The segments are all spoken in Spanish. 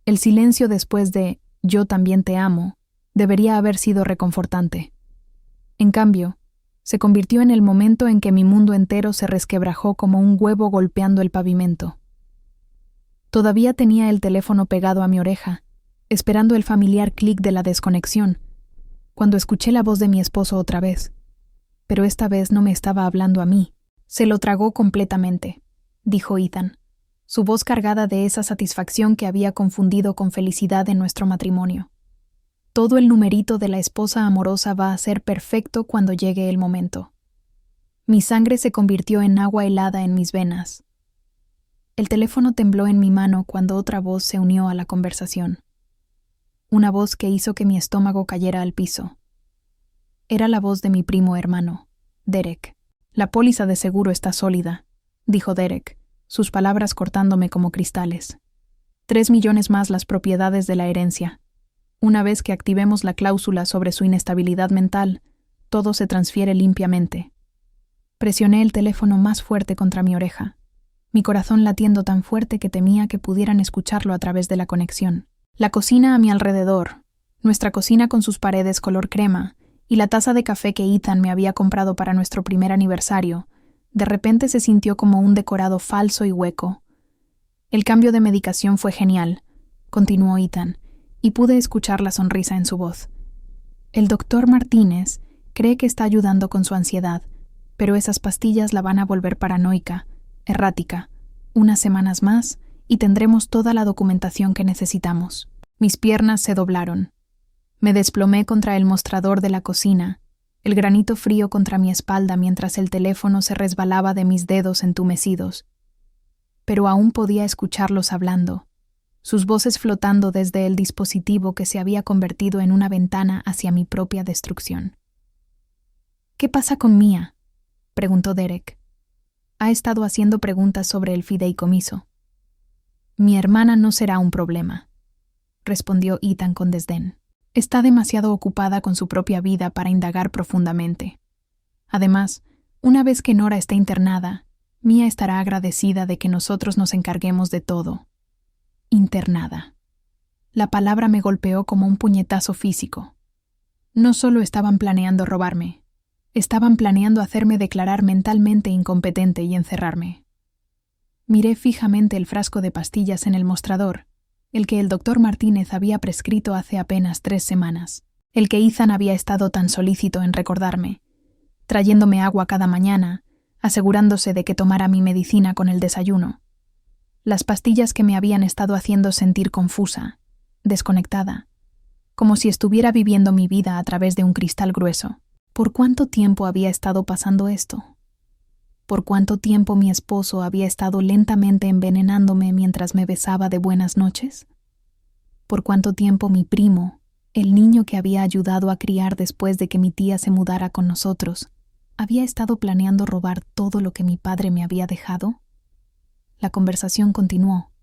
El silencio después de «yo también te amo» debería haber sido reconfortante. En cambio, se convirtió en el momento en que mi mundo entero se resquebrajó como un huevo golpeando el pavimento. Todavía tenía el teléfono pegado a mi oreja, esperando el familiar clic de la desconexión, cuando escuché la voz de mi esposo otra vez. Pero esta vez no me estaba hablando a mí. «Se lo tragó completamente», dijo Ethan, su voz cargada de esa satisfacción que había confundido con felicidad en nuestro matrimonio. «Todo el numerito de la esposa amorosa va a ser perfecto cuando llegue el momento». Mi sangre se convirtió en agua helada en mis venas. El teléfono tembló en mi mano cuando otra voz se unió a la conversación. Una voz que hizo que mi estómago cayera al piso. Era la voz de mi primo hermano, Derek. «La póliza de seguro está sólida», dijo Derek, sus palabras cortándome como cristales. 3 millones más las propiedades de la herencia. Una vez que activemos la cláusula sobre su inestabilidad mental, todo se transfiere limpiamente. Presioné el teléfono más fuerte contra mi oreja, mi corazón latiendo tan fuerte que temía que pudieran escucharlo a través de la conexión. La cocina a mi alrededor, nuestra cocina con sus paredes color crema, y la taza de café que Ethan me había comprado para nuestro primer aniversario, de repente se sintió como un decorado falso y hueco. «El cambio de medicación fue genial», continuó Ethan, y pude escuchar la sonrisa en su voz. «El doctor Martínez cree que está ayudando con su ansiedad, pero esas pastillas la van a volver paranoica, errática. Unas semanas más y tendremos toda la documentación que necesitamos». Mis piernas se doblaron. Me desplomé contra el mostrador de la cocina, el granito frío contra mi espalda mientras el teléfono se resbalaba de mis dedos entumecidos. Pero aún podía escucharlos hablando, sus voces flotando desde el dispositivo que se había convertido en una ventana hacia mi propia destrucción. «¿Qué pasa con Mia?», preguntó Derek. Ha estado haciendo preguntas sobre el fideicomiso. «Mi hermana no será un problema», respondió Ethan con desdén. «Está demasiado ocupada con su propia vida para indagar profundamente. Además, una vez que Nora esté internada, Mia estará agradecida de que nosotros nos encarguemos de todo». Internada. La palabra me golpeó como un puñetazo físico. No solo estaban planeando robarme, estaban planeando hacerme declarar mentalmente incompetente y encerrarme. Miré fijamente el frasco de pastillas en el mostrador, el que el doctor Martínez había prescrito hace apenas 3 semanas, el que Ethan había estado tan solícito en recordarme, trayéndome agua cada mañana, asegurándose de que tomara mi medicina con el desayuno. Las pastillas que me habían estado haciendo sentir confusa, desconectada, como si estuviera viviendo mi vida a través de un cristal grueso. ¿Por cuánto tiempo había estado pasando esto? ¿Por cuánto tiempo mi esposo había estado lentamente envenenándome mientras me besaba de buenas noches? ¿Por cuánto tiempo mi primo, el niño que había ayudado a criar después de que mi tía se mudara con nosotros, había estado planeando robar todo lo que mi padre me había dejado? La conversación continuó,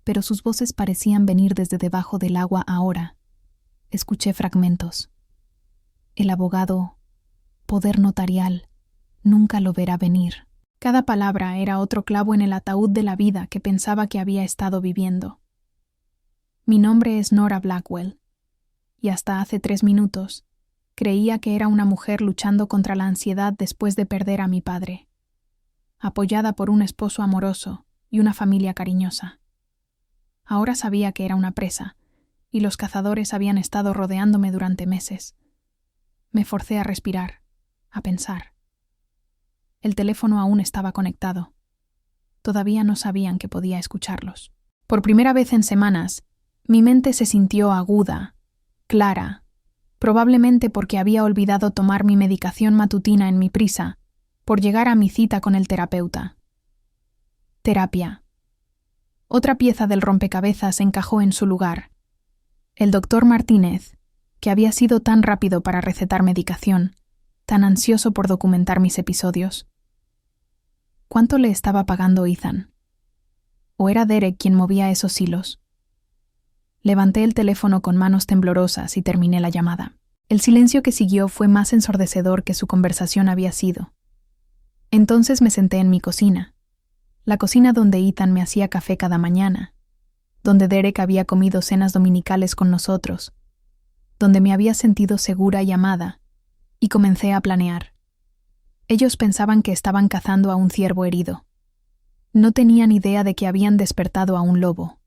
pero sus voces parecían venir desde debajo del agua ahora. Escuché fragmentos. El abogado, poder notarial, nunca lo verá venir. Cada palabra era otro clavo en el ataúd de la vida que pensaba que había estado viviendo. Mi nombre es Nora Blackwell, y hasta hace 3 minutos creía que era una mujer luchando contra la ansiedad después de perder a mi padre, apoyada por un esposo amoroso y una familia cariñosa. Ahora sabía que era una presa, y los cazadores habían estado rodeándome durante meses. Me forcé a respirar, a pensar. El teléfono aún estaba conectado. Todavía no sabían que podía escucharlos. Por primera vez en semanas, mi mente se sintió aguda, clara, probablemente porque había olvidado tomar mi medicación matutina en mi prisa, por llegar a mi cita con el terapeuta. Terapia. Otra pieza del rompecabezas encajó en su lugar. El doctor Martínez, que había sido tan rápido para recetar medicación, tan ansioso por documentar mis episodios. ¿Cuánto le estaba pagando Ethan? ¿O era Derek quien movía esos hilos? Levanté el teléfono con manos temblorosas y terminé la llamada. El silencio que siguió fue más ensordecedor que su conversación había sido. Entonces me senté en mi cocina, la cocina donde Ethan me hacía café cada mañana, donde Derek había comido cenas dominicales con nosotros, donde me había sentido segura y amada, y comencé a planear. Ellos pensaban que estaban cazando a un ciervo herido. No tenían idea de que habían despertado a un lobo.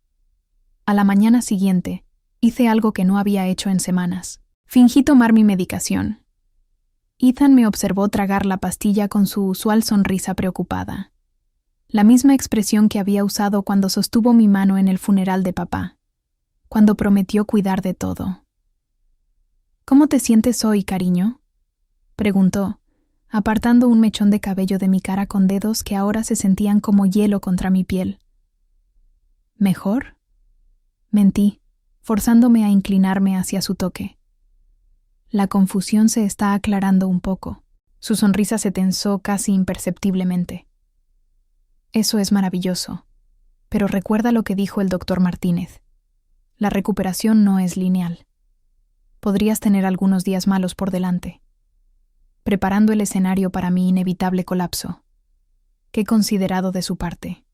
A la mañana siguiente, hice algo que no había hecho en semanas. Fingí tomar mi medicación. Ethan me observó tragar la pastilla con su usual sonrisa preocupada. La misma expresión que había usado cuando sostuvo mi mano en el funeral de papá, cuando prometió cuidar de todo. «¿Cómo te sientes hoy, cariño?», preguntó, apartando un mechón de cabello de mi cara con dedos que ahora se sentían como hielo contra mi piel. «¿Mejor?», mentí, forzándome a inclinarme hacia su toque. La confusión se está aclarando un poco. Su sonrisa se tensó casi imperceptiblemente. «Eso es maravilloso. Pero recuerda lo que dijo el doctor Martínez. La recuperación no es lineal. Podrías tener algunos días malos por delante, preparando el escenario para mi inevitable colapso. Qué considerado de su parte».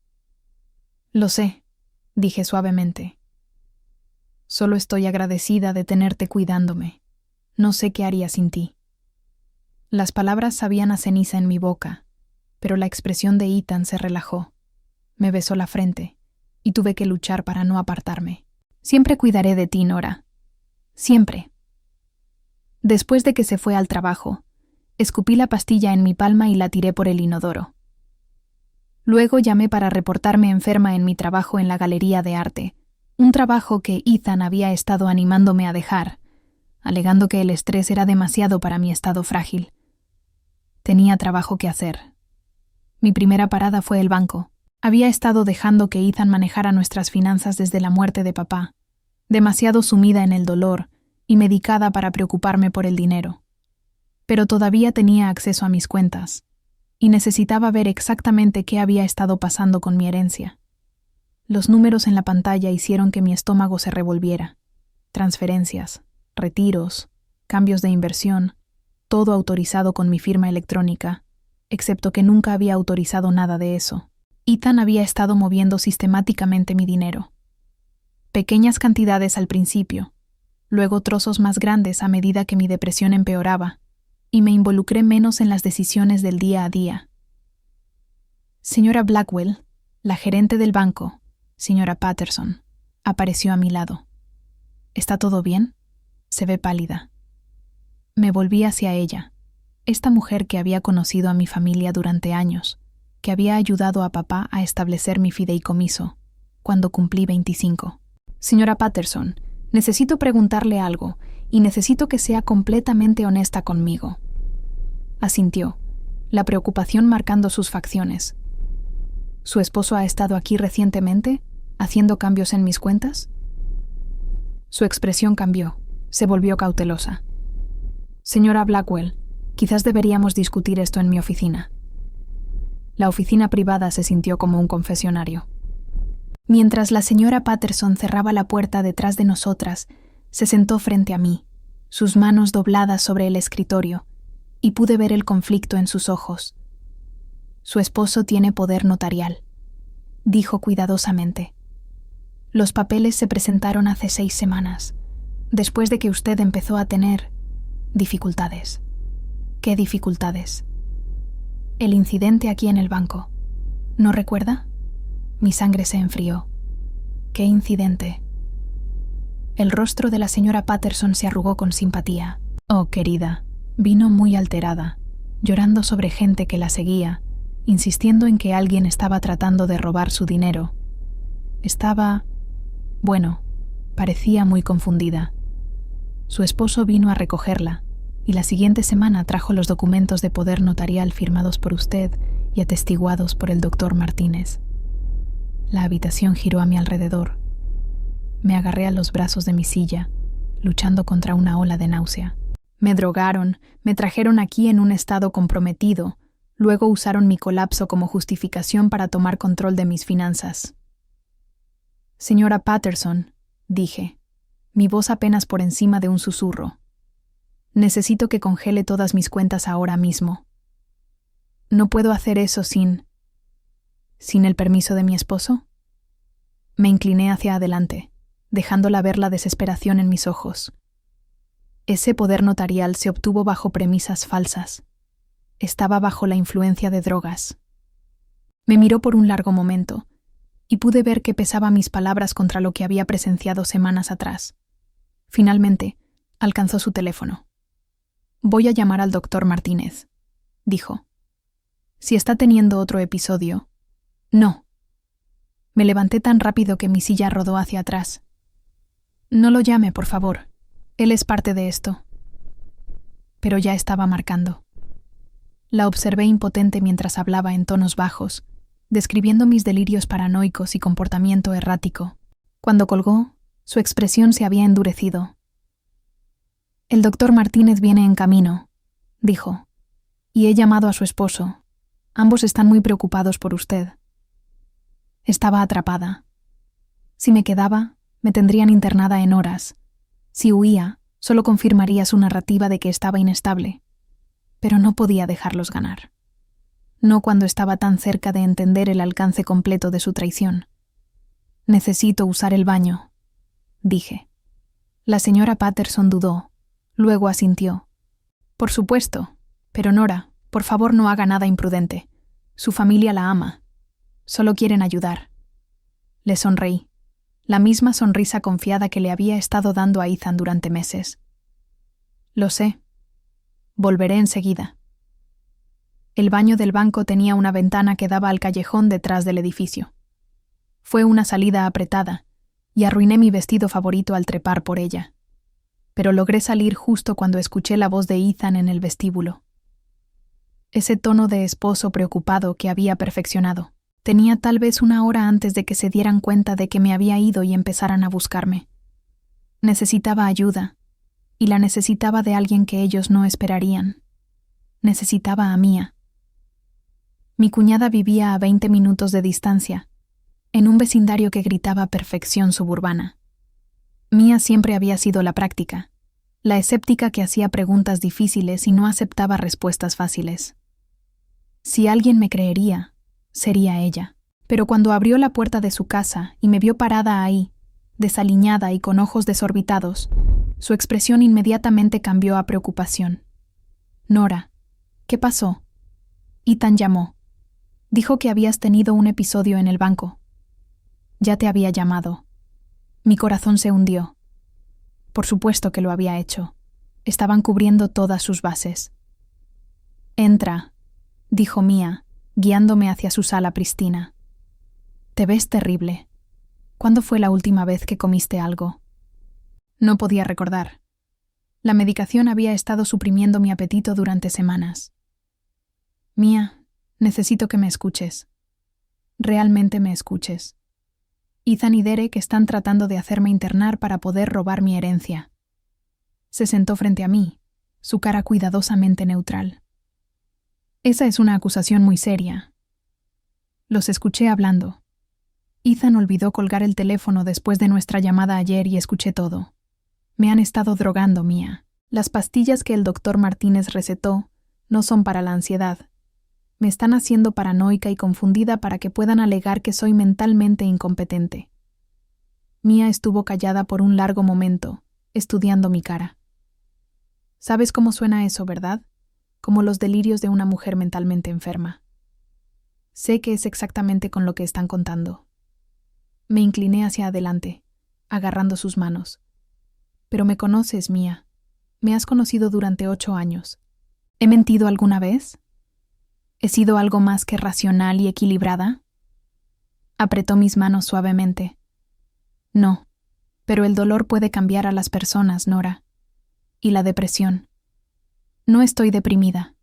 «Lo sé», dije suavemente. «Solo estoy agradecida de tenerte cuidándome. No sé qué haría sin ti». Las palabras sabían a ceniza en mi boca, pero la expresión de Ethan se relajó. Me besó la frente, y tuve que luchar para no apartarme. «Siempre cuidaré de ti, Nora. Siempre». Después de que se fue al trabajo, escupí la pastilla en mi palma y la tiré por el inodoro. Luego llamé para reportarme enferma en mi trabajo en la galería de arte, un trabajo que Ethan había estado animándome a dejar, alegando que el estrés era demasiado para mi estado frágil. Tenía trabajo que hacer. Mi primera parada fue el banco. Había estado dejando que Ethan manejara nuestras finanzas desde la muerte de papá, demasiado sumida en el dolor y medicada para preocuparme por el dinero. Pero todavía tenía acceso a mis cuentas, y necesitaba ver exactamente qué había estado pasando con mi herencia. Los números en la pantalla hicieron que mi estómago se revolviera. Transferencias, retiros, cambios de inversión, todo autorizado con mi firma electrónica, excepto que nunca había autorizado nada de eso. Ethan había estado moviendo sistemáticamente mi dinero. Pequeñas cantidades al principio, luego trozos más grandes a medida que mi depresión empeoraba, y me involucré menos en las decisiones del día a día. Señora Blackwell, la gerente del banco, señora Patterson, apareció a mi lado. «¿Está todo bien?», se ve pálida. Me volví hacia ella, esta mujer que había conocido a mi familia durante años, que había ayudado a papá a establecer mi fideicomiso, cuando cumplí 25. «Señora Patterson, necesito preguntarle algo, y necesito que sea completamente honesta conmigo». Asintió, la preocupación marcando sus facciones. «¿Su esposo ha estado aquí recientemente, haciendo cambios en mis cuentas?». Su expresión cambió, se volvió cautelosa. «Señora Blackwell, quizás deberíamos discutir esto en mi oficina». La oficina privada se sintió como un confesionario. Mientras la señora Patterson cerraba la puerta detrás de nosotras, se sentó frente a mí, sus manos dobladas sobre el escritorio, y pude ver el conflicto en sus ojos. «Su esposo tiene poder notarial», dijo cuidadosamente. «Los papeles se presentaron hace 6 semanas, después de que usted empezó a tener dificultades». «¿Qué dificultades?». «El incidente aquí en el banco. ¿No recuerda?». Mi sangre se enfrió. «¿Qué incidente?». El rostro de la señora Patterson se arrugó con simpatía. «Oh, querida», vino muy alterada, llorando sobre gente que la seguía, insistiendo en que alguien estaba tratando de robar su dinero. Parecía muy confundida. Su esposo vino a recogerla, y la siguiente semana trajo los documentos de poder notarial firmados por usted y atestiguados por el doctor Martínez. La habitación giró a mi alrededor. Me agarré a los brazos de mi silla, luchando contra una ola de náusea. Me drogaron, me trajeron aquí en un estado comprometido, luego usaron mi colapso como justificación para tomar control de mis finanzas. «Señora Patterson», dije, mi voz apenas por encima de un susurro, «necesito que congele todas mis cuentas ahora mismo. No puedo hacer eso sin el permiso de mi esposo». Me incliné hacia adelante, dejándola ver la desesperación en mis ojos. Ese poder notarial se obtuvo bajo premisas falsas. Estaba bajo la influencia de drogas. Me miró por un largo momento, y pude ver que pesaba mis palabras contra lo que había presenciado semanas atrás. Finalmente, alcanzó su teléfono. «Voy a llamar al doctor Martínez», dijo. «Si está teniendo otro episodio». «No». Me levanté tan rápido que mi silla rodó hacia atrás. «No lo llame, por favor. Él es parte de esto». Pero ya estaba marcando. La observé impotente mientras hablaba en tonos bajos, describiendo mis delirios paranoicos y comportamiento errático. Cuando colgó, su expresión se había endurecido. «El doctor Martínez viene en camino», dijo, «y he llamado a su esposo. Ambos están muy preocupados por usted». Estaba atrapada. Si me quedaba, me tendrían internada en horas. Si huía, solo confirmaría su narrativa de que estaba inestable. Pero no podía dejarlos ganar. No cuando estaba tan cerca de entender el alcance completo de su traición. «Necesito usar el baño», dije. La señora Patterson dudó, luego asintió. «Por supuesto, pero Nora, por favor no haga nada imprudente. Su familia la ama. Solo quieren ayudar». Le sonreí, la misma sonrisa confiada que le había estado dando a Ethan durante meses. «Lo sé. Volveré enseguida». El baño del banco tenía una ventana que daba al callejón detrás del edificio. Fue una salida apretada, y arruiné mi vestido favorito al trepar por ella. Pero logré salir justo cuando escuché la voz de Ethan en el vestíbulo. Ese tono de esposo preocupado que había perfeccionado. Tenía tal vez una hora antes de que se dieran cuenta de que me había ido y empezaran a buscarme. Necesitaba ayuda, y la necesitaba de alguien que ellos no esperarían. Necesitaba a Mia. Mi cuñada vivía a 20 minutos de distancia, en un vecindario que gritaba perfección suburbana. Mia siempre había sido la práctica, la escéptica que hacía preguntas difíciles y no aceptaba respuestas fáciles. Si alguien me creería, sería ella. Pero cuando abrió la puerta de su casa y me vio parada ahí, desaliñada y con ojos desorbitados, su expresión inmediatamente cambió a preocupación. «Nora, ¿qué pasó?» Ethan llamó. Dijo que habías tenido un episodio en el banco. Ya te había llamado. Mi corazón se hundió. Por supuesto que lo había hecho. Estaban cubriendo todas sus bases. «Entra», dijo Mia, guiándome hacia su sala pristina. «Te ves terrible. ¿Cuándo fue la última vez que comiste algo?» No podía recordar. La medicación había estado suprimiendo mi apetito durante semanas. «Mia, necesito que me escuches. Realmente me escuches. Ethan y Derek están tratando de hacerme internar para poder robar mi herencia». Se sentó frente a mí, su cara cuidadosamente neutral. «Esa es una acusación muy seria». Los escuché hablando. Ethan olvidó colgar el teléfono después de nuestra llamada ayer y escuché todo. «Me han estado drogando, Mia. Las pastillas que el doctor Martínez recetó no son para la ansiedad. Me están haciendo paranoica y confundida para que puedan alegar que soy mentalmente incompetente». Mia estuvo callada por un largo momento, estudiando mi cara. «¿Sabes cómo suena eso, verdad? Como los delirios de una mujer mentalmente enferma. Sé que es exactamente con lo que están contando». Me incliné hacia adelante, agarrando sus manos. «Pero me conoces, Mia. Me has conocido durante 8 años. ¿He mentido alguna vez? ¿He sido algo más que racional y equilibrada?» Apretó mis manos suavemente. «No, pero el dolor puede cambiar a las personas, Nora. Y la depresión. No estoy deprimida».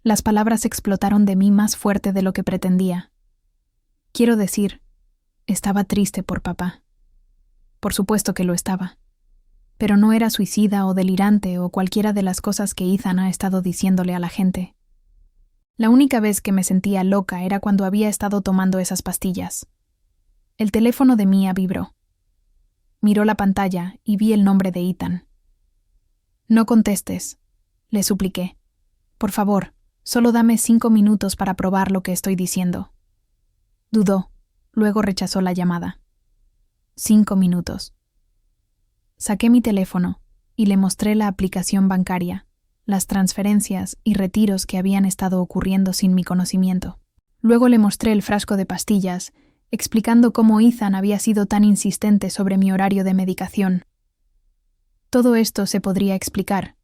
Las palabras explotaron de mí más fuerte de lo que pretendía. Quiero decir, estaba triste por papá. Por supuesto que lo estaba. Pero no era suicida o delirante o cualquiera de las cosas que Ethan ha estado diciéndole a la gente. La única vez que me sentía loca era cuando había estado tomando esas pastillas. El teléfono de Mia vibró. Miró la pantalla y vi el nombre de Ethan. «No contestes», le supliqué. «Por favor, solo dame 5 minutos para probar lo que estoy diciendo». Dudó, Luego rechazó la llamada. 5 minutos. Saqué mi teléfono y le mostré la aplicación bancaria, las transferencias y retiros que habían estado ocurriendo sin mi conocimiento. Luego le mostré el frasco de pastillas, explicando cómo Ethan había sido tan insistente sobre mi horario de medicación. Todo esto se podría explicar,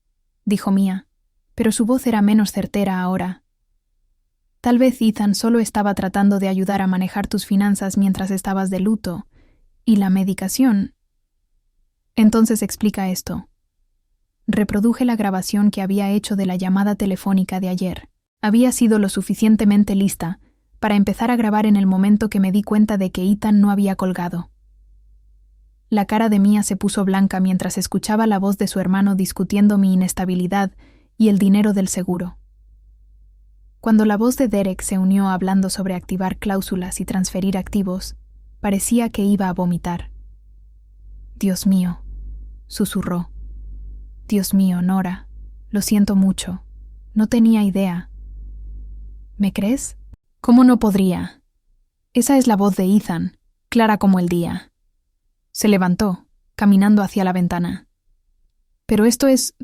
dijo Mia, pero su voz era menos certera ahora. Tal vez Ethan solo estaba tratando de ayudar a manejar tus finanzas mientras estabas de luto, y la medicación. Entonces explica esto. Reproduje la grabación que había hecho de la llamada telefónica de ayer. Había sido lo suficientemente lista para empezar a grabar en el momento que me di cuenta de que Ethan no había colgado. La cara de Mia se puso blanca mientras escuchaba la voz de su hermano discutiendo mi inestabilidad y el dinero del seguro. Cuando la voz de Derek se unió hablando sobre activar cláusulas y transferir activos, parecía que iba a vomitar. «Dios mío», susurró. «Dios mío, Nora, lo siento mucho. No tenía idea». «¿Me crees? ¿Cómo no podría?» Esa es la voz de Ethan, clara como el día. Se levantó, caminando hacia la ventana. «Pero esto es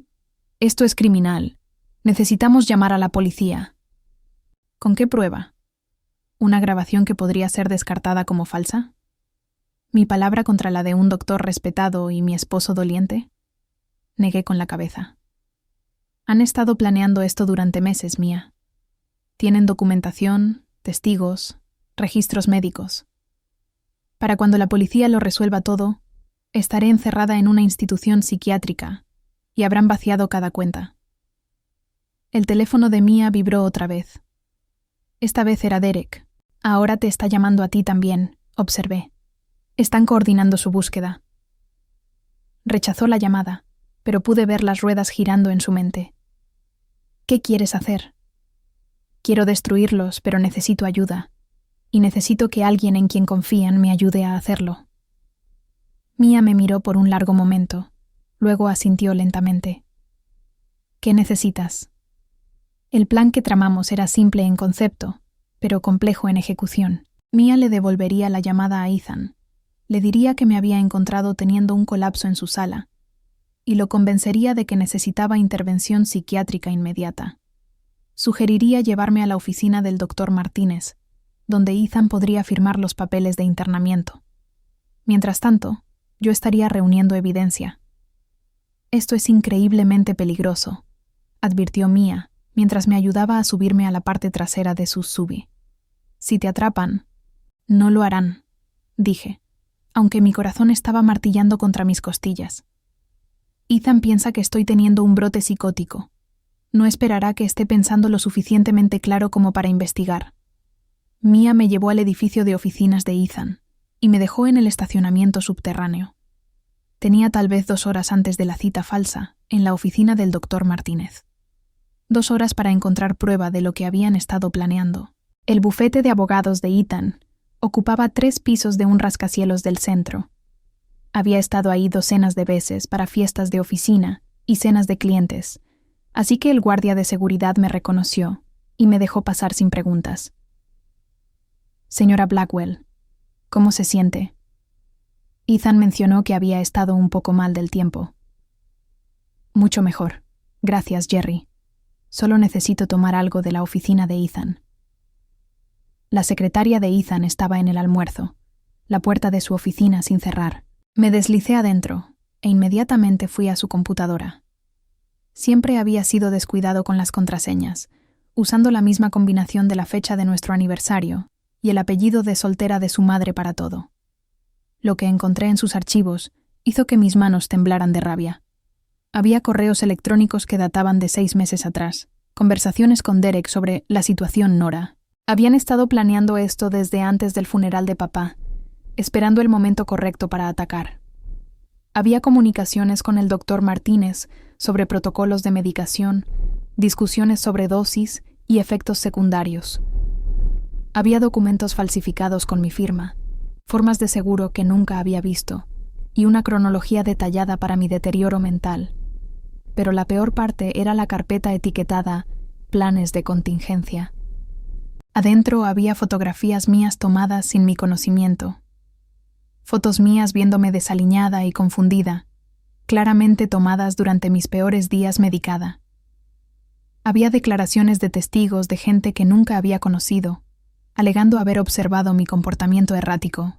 criminal. Necesitamos llamar a la policía». ¿Con qué prueba? ¿Una grabación que podría ser descartada como falsa? ¿Mi palabra contra la de un doctor respetado y mi esposo doliente? Negué con la cabeza. Han estado planeando esto durante meses, Mia. Tienen documentación, testigos, registros médicos. Para cuando la policía lo resuelva todo, estaré encerrada en una institución psiquiátrica y habrán vaciado cada cuenta. El teléfono de Mia vibró otra vez. Esta vez era Derek. Ahora te está llamando a ti también, observé. Están coordinando su búsqueda. Rechazó la llamada, pero pude ver las ruedas girando en su mente. ¿Qué quieres hacer? Quiero destruirlos, pero necesito ayuda. Y necesito que alguien en quien confían me ayude a hacerlo. Mia me miró por un largo momento, luego asintió lentamente. ¿Qué necesitas? El plan que tramamos era simple en concepto, pero complejo en ejecución. Mia le devolvería la llamada a Ethan. Le diría que me había encontrado teniendo un colapso en su sala, y lo convencería de que necesitaba intervención psiquiátrica inmediata. Sugeriría llevarme a la oficina del doctor Martínez, donde Ethan podría firmar los papeles de internamiento. Mientras tanto, yo estaría reuniendo evidencia. Esto es increíblemente peligroso, advirtió Mia, mientras me ayudaba a subirme a la parte trasera de su SUV. Si te atrapan, no lo harán, dije, aunque mi corazón estaba martillando contra mis costillas. Ethan piensa que estoy teniendo un brote psicótico. No esperará que esté pensando lo suficientemente claro como para investigar. Mia me llevó al edificio de oficinas de Ethan y me dejó en el estacionamiento subterráneo. Tenía tal vez 2 horas antes de la cita falsa en la oficina del doctor Martínez. 2 horas para encontrar prueba de lo que habían estado planeando. El bufete de abogados de Ethan ocupaba 3 pisos de un rascacielos del centro. Había estado ahí docenas de veces para fiestas de oficina y cenas de clientes, así que el guardia de seguridad me reconoció y me dejó pasar sin preguntas. Señora Blackwell, ¿cómo se siente? Ethan mencionó que había estado un poco mal del tiempo. Mucho mejor. Gracias, Jerry. Solo necesito tomar algo de la oficina de Ethan. La secretaria de Ethan estaba en el almuerzo, la puerta de su oficina sin cerrar. Me deslicé adentro e inmediatamente fui a su computadora. Siempre había sido descuidado con las contraseñas, usando la misma combinación de la fecha de nuestro aniversario y el apellido de soltera de su madre para todo. Lo que encontré en sus archivos hizo que mis manos temblaran de rabia. Había correos electrónicos que databan de 6 meses atrás, conversaciones con Derek sobre la situación Nora. Habían estado planeando esto desde antes del funeral de papá, esperando el momento correcto para atacar. Había comunicaciones con el doctor Martínez sobre protocolos de medicación, discusiones sobre dosis y efectos secundarios. Había documentos falsificados con mi firma, formas de seguro que nunca había visto y una cronología detallada para mi deterioro mental. Pero la peor parte era la carpeta etiquetada «Planes de contingencia». Adentro había fotografías mías tomadas sin mi conocimiento. Fotos mías viéndome desaliñada y confundida, claramente tomadas durante mis peores días medicada. Había declaraciones de testigos de gente que nunca había conocido, alegando haber observado mi comportamiento errático.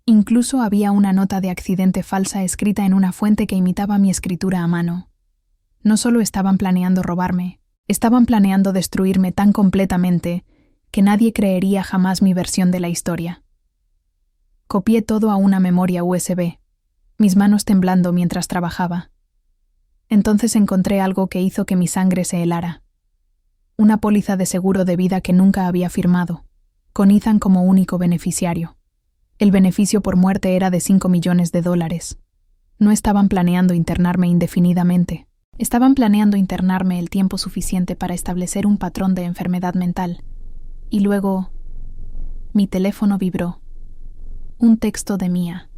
Incluso había una nota de accidente falsa escrita en una fuente que imitaba mi escritura a mano. No solo estaban planeando robarme, estaban planeando destruirme tan completamente que nadie creería jamás mi versión de la historia. Copié todo a una memoria USB, mis manos temblando mientras trabajaba. Entonces encontré algo que hizo que mi sangre se helara. Una póliza de seguro de vida que nunca había firmado, con Ethan como único beneficiario. El beneficio por muerte era de $5 millones. No estaban planeando internarme indefinidamente. Estaban planeando internarme el tiempo suficiente para establecer un patrón de enfermedad mental. Y luego, mi teléfono vibró. Un texto de Mia.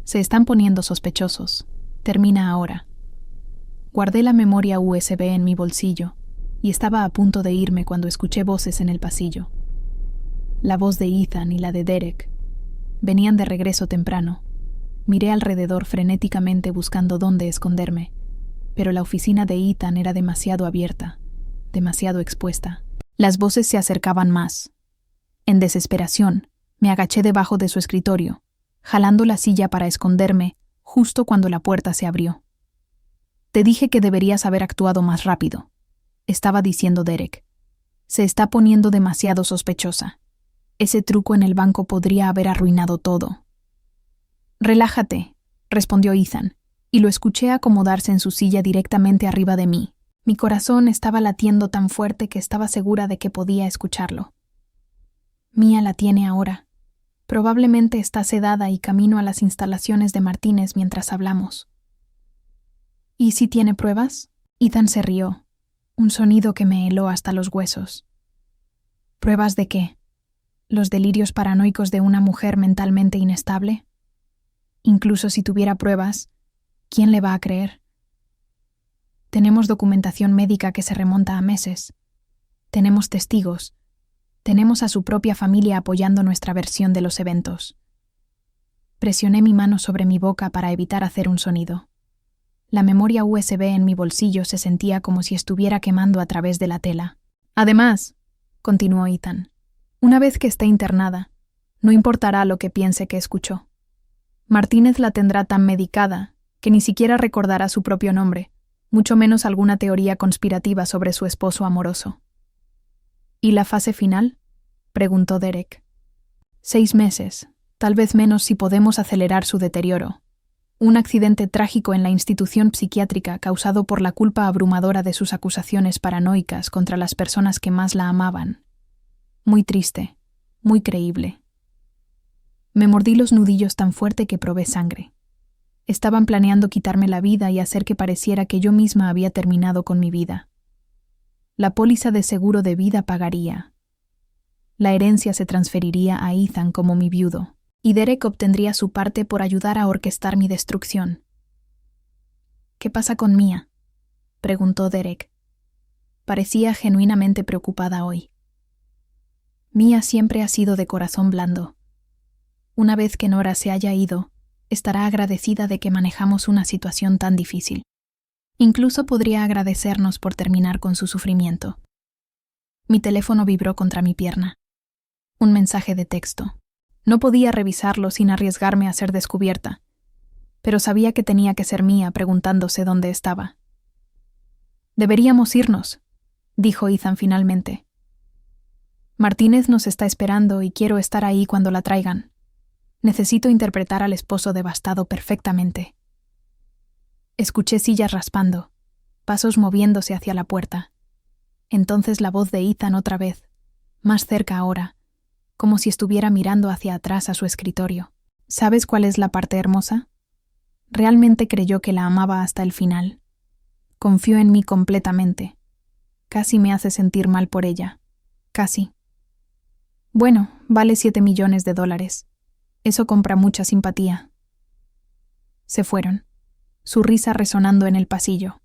Se están poniendo sospechosos. Termina ahora. Guardé la memoria USB en mi bolsillo y estaba a punto de irme cuando escuché voces en el pasillo. La voz de Ethan y la de Derek. Venían de regreso temprano. Miré alrededor frenéticamente buscando dónde esconderme, pero la oficina de Ethan era demasiado abierta, demasiado expuesta. Las voces se acercaban más. En desesperación, me agaché debajo de su escritorio, jalando la silla para esconderme justo cuando la puerta se abrió. «Te dije que deberías haber actuado más rápido», estaba diciendo Derek. «Se está poniendo demasiado sospechosa. Ese truco en el banco podría haber arruinado todo». «Relájate», respondió Ethan, y lo escuché acomodarse en su silla directamente arriba de mí. Mi corazón estaba latiendo tan fuerte que estaba segura de que podía escucharlo. «Mia la tiene ahora. Probablemente está sedada y camino a las instalaciones de Martínez mientras hablamos». «¿Y si tiene pruebas?» Ethan se rió, un sonido que me heló hasta los huesos. «¿Pruebas de qué? ¿Los delirios paranoicos de una mujer mentalmente inestable? Incluso si tuviera pruebas, ¿quién le va a creer? Tenemos documentación médica que se remonta a meses. Tenemos testigos. Tenemos a su propia familia apoyando nuestra versión de los eventos». Presioné mi mano sobre mi boca para evitar hacer un sonido. La memoria USB en mi bolsillo se sentía como si estuviera quemando a través de la tela. «Además», continuó Ethan, «una vez que esté internada, no importará lo que piense que escuchó. Martínez la tendrá tan medicada que ni siquiera recordará su propio nombre, mucho menos alguna teoría conspirativa sobre su esposo amoroso». «¿Y la fase final?», preguntó Derek. 6 meses, tal vez menos si podemos acelerar su deterioro. Un accidente trágico en la institución psiquiátrica causado por la culpa abrumadora de sus acusaciones paranoicas contra las personas que más la amaban. Muy triste, muy creíble. Me mordí los nudillos tan fuerte que probé sangre. Estaban planeando quitarme la vida y hacer que pareciera que yo misma había terminado con mi vida. La póliza de seguro de vida pagaría. La herencia se transferiría a Ethan como mi viudo, y Derek obtendría su parte por ayudar a orquestar mi destrucción. «¿Qué pasa con Mia?», preguntó Derek. Parecía genuinamente preocupada hoy. «Mia siempre ha sido de corazón blando. Una vez que Nora se haya ido, estará agradecida de que manejamos una situación tan difícil. Incluso podría agradecernos por terminar con su sufrimiento». Mi teléfono vibró contra mi pierna. Un mensaje de texto. No podía revisarlo sin arriesgarme a ser descubierta, pero sabía que tenía que ser Mia preguntándose dónde estaba. «Deberíamos irnos», dijo Ethan finalmente. «Martínez nos está esperando y quiero estar ahí cuando la traigan. Necesito interpretar al esposo devastado perfectamente». Escuché sillas raspando, pasos moviéndose hacia la puerta. Entonces la voz de Ethan otra vez, más cerca ahora, como si estuviera mirando hacia atrás a su escritorio. «¿Sabes cuál es la parte hermosa? Realmente creyó que la amaba hasta el final. Confió en mí completamente. Casi me hace sentir mal por ella. Casi. Bueno, vale $7 millones. Eso compra mucha simpatía». Se fueron, su risa resonando en el pasillo.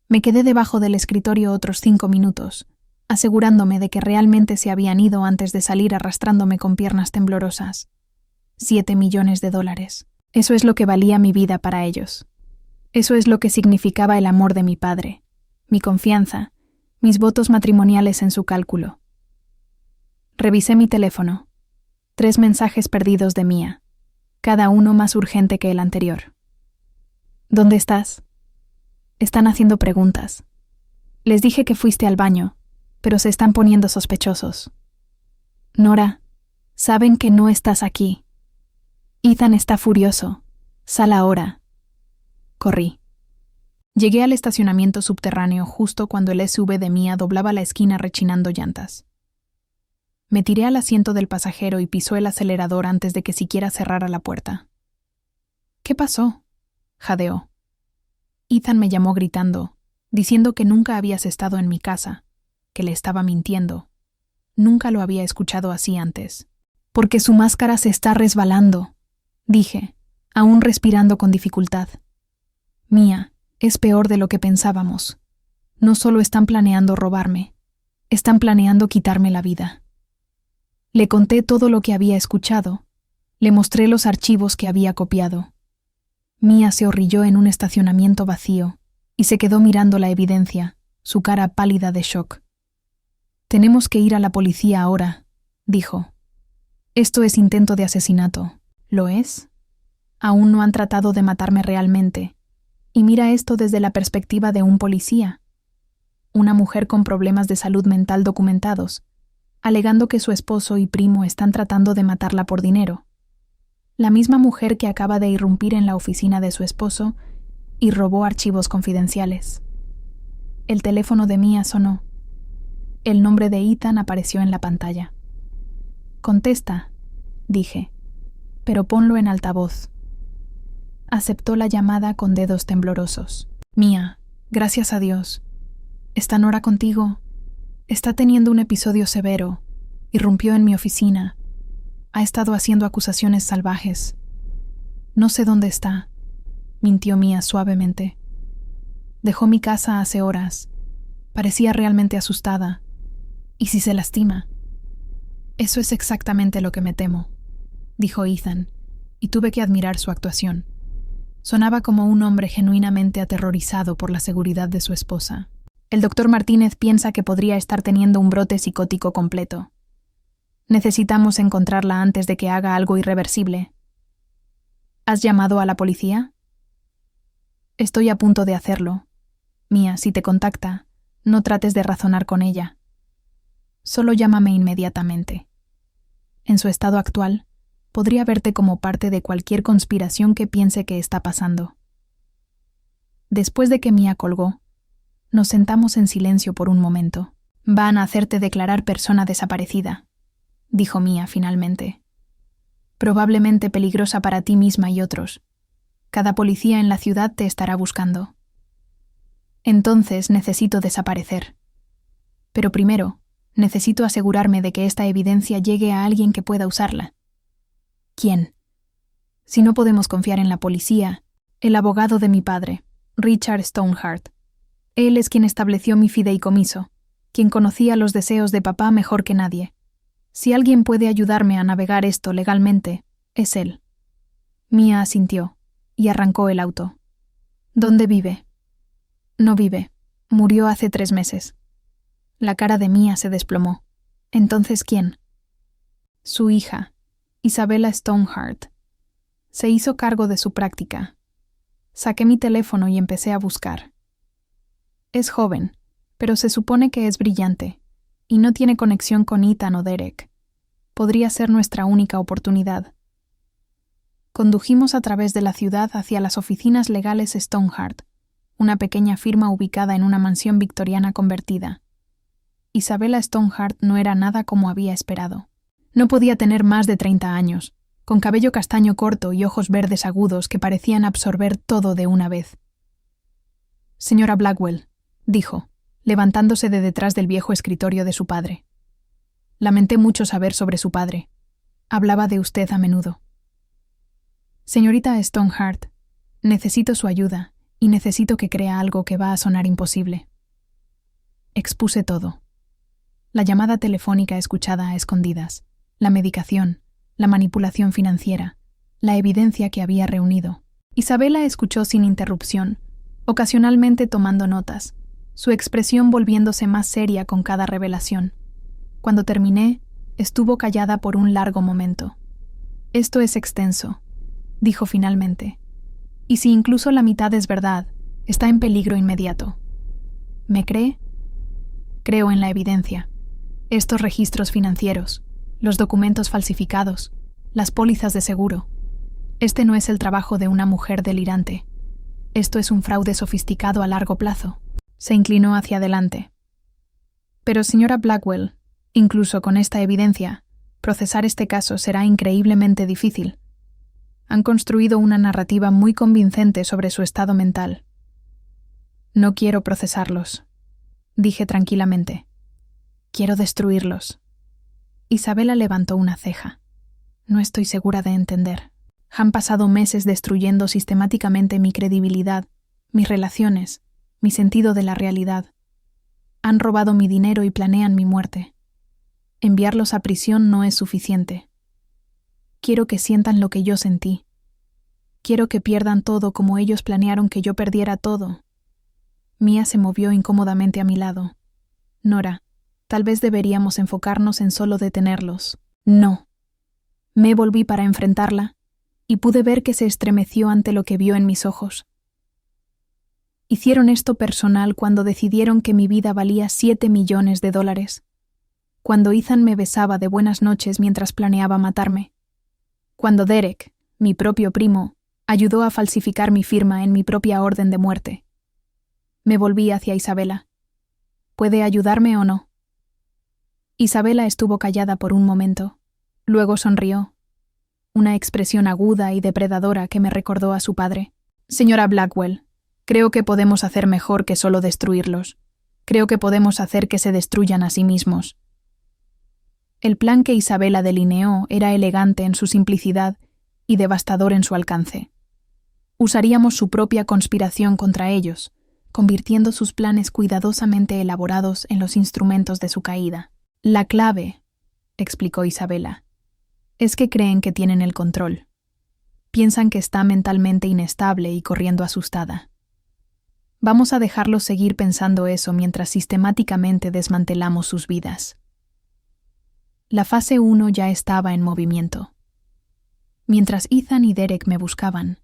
Me quedé debajo del escritorio otros 5 minutos, asegurándome de que realmente se habían ido antes de salir arrastrándome con piernas temblorosas. $7 millones. Eso es lo que valía mi vida para ellos. Eso es lo que significaba el amor de mi padre, mi confianza, mis votos matrimoniales en su cálculo. Revisé mi teléfono. 3 mensajes perdidos de Mia, cada uno más urgente que el anterior. ¿Dónde estás? Están haciendo preguntas. Les dije que fuiste al baño, pero se están poniendo sospechosos. Nora, saben que no estás aquí. Ethan está furioso. Sal ahora. Corrí. Llegué al estacionamiento subterráneo justo cuando el SUV de Mia doblaba la esquina rechinando llantas. Me tiré al asiento del pasajero y pisó el acelerador antes de que siquiera cerrara la puerta. ¿Qué pasó?, jadeó. Ethan me llamó gritando, diciendo que nunca habías estado en mi casa, que le estaba mintiendo. Nunca lo había escuchado así antes. Porque su máscara se está resbalando, dije, aún respirando con dificultad. Mia, es peor de lo que pensábamos. No solo están planeando robarme, están planeando quitarme la vida. Le conté todo lo que había escuchado. Le mostré los archivos que había copiado. Mia se horrilló en un estacionamiento vacío y se quedó mirando la evidencia, su cara pálida de shock. «Tenemos que ir a la policía ahora», dijo. «Esto es intento de asesinato». «¿Lo es? Aún no han tratado de matarme realmente. Y mira esto desde la perspectiva de un policía. Una mujer con problemas de salud mental documentados, alegando que su esposo y primo están tratando de matarla por dinero. La misma mujer que acaba de irrumpir en la oficina de su esposo y robó archivos confidenciales. El teléfono de Mia sonó. El nombre de Ethan apareció en la pantalla. «Contesta», dije, «pero ponlo en altavoz». Aceptó la llamada con dedos temblorosos. «Mia, gracias a Dios. ¿Está Nora contigo? Está teniendo un episodio severo. Irrumpió en mi oficina. Ha estado haciendo acusaciones salvajes. No sé dónde está», mintió Mia suavemente. «Dejó mi casa hace horas. Parecía realmente asustada. ¿Y si se lastima?» «Eso es exactamente lo que me temo», dijo Ethan, y tuve que admirar su actuación. Sonaba como un hombre genuinamente aterrorizado por la seguridad de su esposa. «El doctor Martínez piensa que podría estar teniendo un brote psicótico completo. Necesitamos encontrarla antes de que haga algo irreversible». «¿Has llamado a la policía?» «Estoy a punto de hacerlo. Mia, si te contacta, no trates de razonar con ella. Solo llámame inmediatamente. En su estado actual, podría verte como parte de cualquier conspiración que piense que está pasando». Después de que Mia colgó, nos sentamos en silencio por un momento. «Van a hacerte declarar persona desaparecida», dijo Mia finalmente. «Probablemente peligrosa para ti misma y otros. Cada policía en la ciudad te estará buscando. Entonces necesito desaparecer. Pero primero, necesito asegurarme de que esta evidencia llegue a alguien que pueda usarla». «¿Quién?» «Si no podemos confiar en la policía, el abogado de mi padre, Richard Stoneheart. Él es quien estableció mi fideicomiso, quien conocía los deseos de papá mejor que nadie. Si alguien puede ayudarme a navegar esto legalmente, es él». Mia asintió y arrancó el auto. «¿Dónde vive?» «No vive. Murió hace 3 meses». La cara de Mia se desplomó. «¿Entonces quién?» «Su hija, Isabella Stoneheart. Se hizo cargo de su práctica. Saqué mi teléfono y empecé a buscar. Es joven, pero se supone que es brillante, y no tiene conexión con Ethan o Derek. Podría ser nuestra única oportunidad». Condujimos a través de la ciudad hacia las oficinas legales Stoneheart, una pequeña firma ubicada en una mansión victoriana convertida. Isabella Stoneheart no era nada como había esperado. No podía tener más de 30 años, con cabello castaño corto y ojos verdes agudos que parecían absorber todo de una vez. «Señora Blackwell», dijo, levantándose de detrás del viejo escritorio de su padre. «Lamenté mucho saber sobre su padre. Hablaba de usted a menudo». «Señorita Stoneheart, necesito su ayuda y necesito que crea algo que va a sonar imposible». Expuse todo. La llamada telefónica escuchada a escondidas, la medicación, la manipulación financiera, la evidencia que había reunido. Isabela escuchó sin interrupción, ocasionalmente tomando notas, su expresión volviéndose más seria con cada revelación. Cuando terminé, estuvo callada por un largo momento. «Esto es extenso», dijo finalmente. «Y si incluso la mitad es verdad, está en peligro inmediato». ¿Me cree? Creo en la evidencia. Estos registros financieros, los documentos falsificados, las pólizas de seguro. Este no es el trabajo de una mujer delirante. Esto es un fraude sofisticado a largo plazo. Se inclinó hacia adelante. Pero, señora Blackwell, incluso con esta evidencia, procesar este caso será increíblemente difícil. Han construido una narrativa muy convincente sobre su estado mental. No quiero procesarlos, dije tranquilamente. Quiero destruirlos. Isabela levantó una ceja. No estoy segura de entender. Han pasado meses destruyendo sistemáticamente mi credibilidad, mis relaciones, mi sentido de la realidad. Han robado mi dinero y planean mi muerte. Enviarlos a prisión no es suficiente. Quiero que sientan lo que yo sentí. Quiero que pierdan todo como ellos planearon que yo perdiera todo. Mia se movió incómodamente a mi lado. Nora, tal vez deberíamos enfocarnos en solo detenerlos. No. Me volví para enfrentarla y pude ver que se estremeció ante lo que vio en mis ojos. Hicieron esto personal cuando decidieron que mi vida valía $7 millones. Cuando Ethan me besaba de buenas noches mientras planeaba matarme. Cuando Derek, mi propio primo, ayudó a falsificar mi firma en mi propia orden de muerte. Me volví hacia Isabela. ¿Puede ayudarme o no? Isabela estuvo callada por un momento. Luego sonrió. Una expresión aguda y depredadora que me recordó a su padre. Señora Blackwell, creo que podemos hacer mejor que solo destruirlos. Creo que podemos hacer que se destruyan a sí mismos. El plan que Isabela delineó era elegante en su simplicidad y devastador en su alcance. Usaríamos su propia conspiración contra ellos, convirtiendo sus planes cuidadosamente elaborados en los instrumentos de su caída. La clave, explicó Isabela, es que creen que tienen el control. Piensan que está mentalmente inestable y corriendo asustada. Vamos a dejarlos seguir pensando eso mientras sistemáticamente desmantelamos sus vidas. La fase 1 ya estaba en movimiento. Mientras Ethan y Derek me buscaban,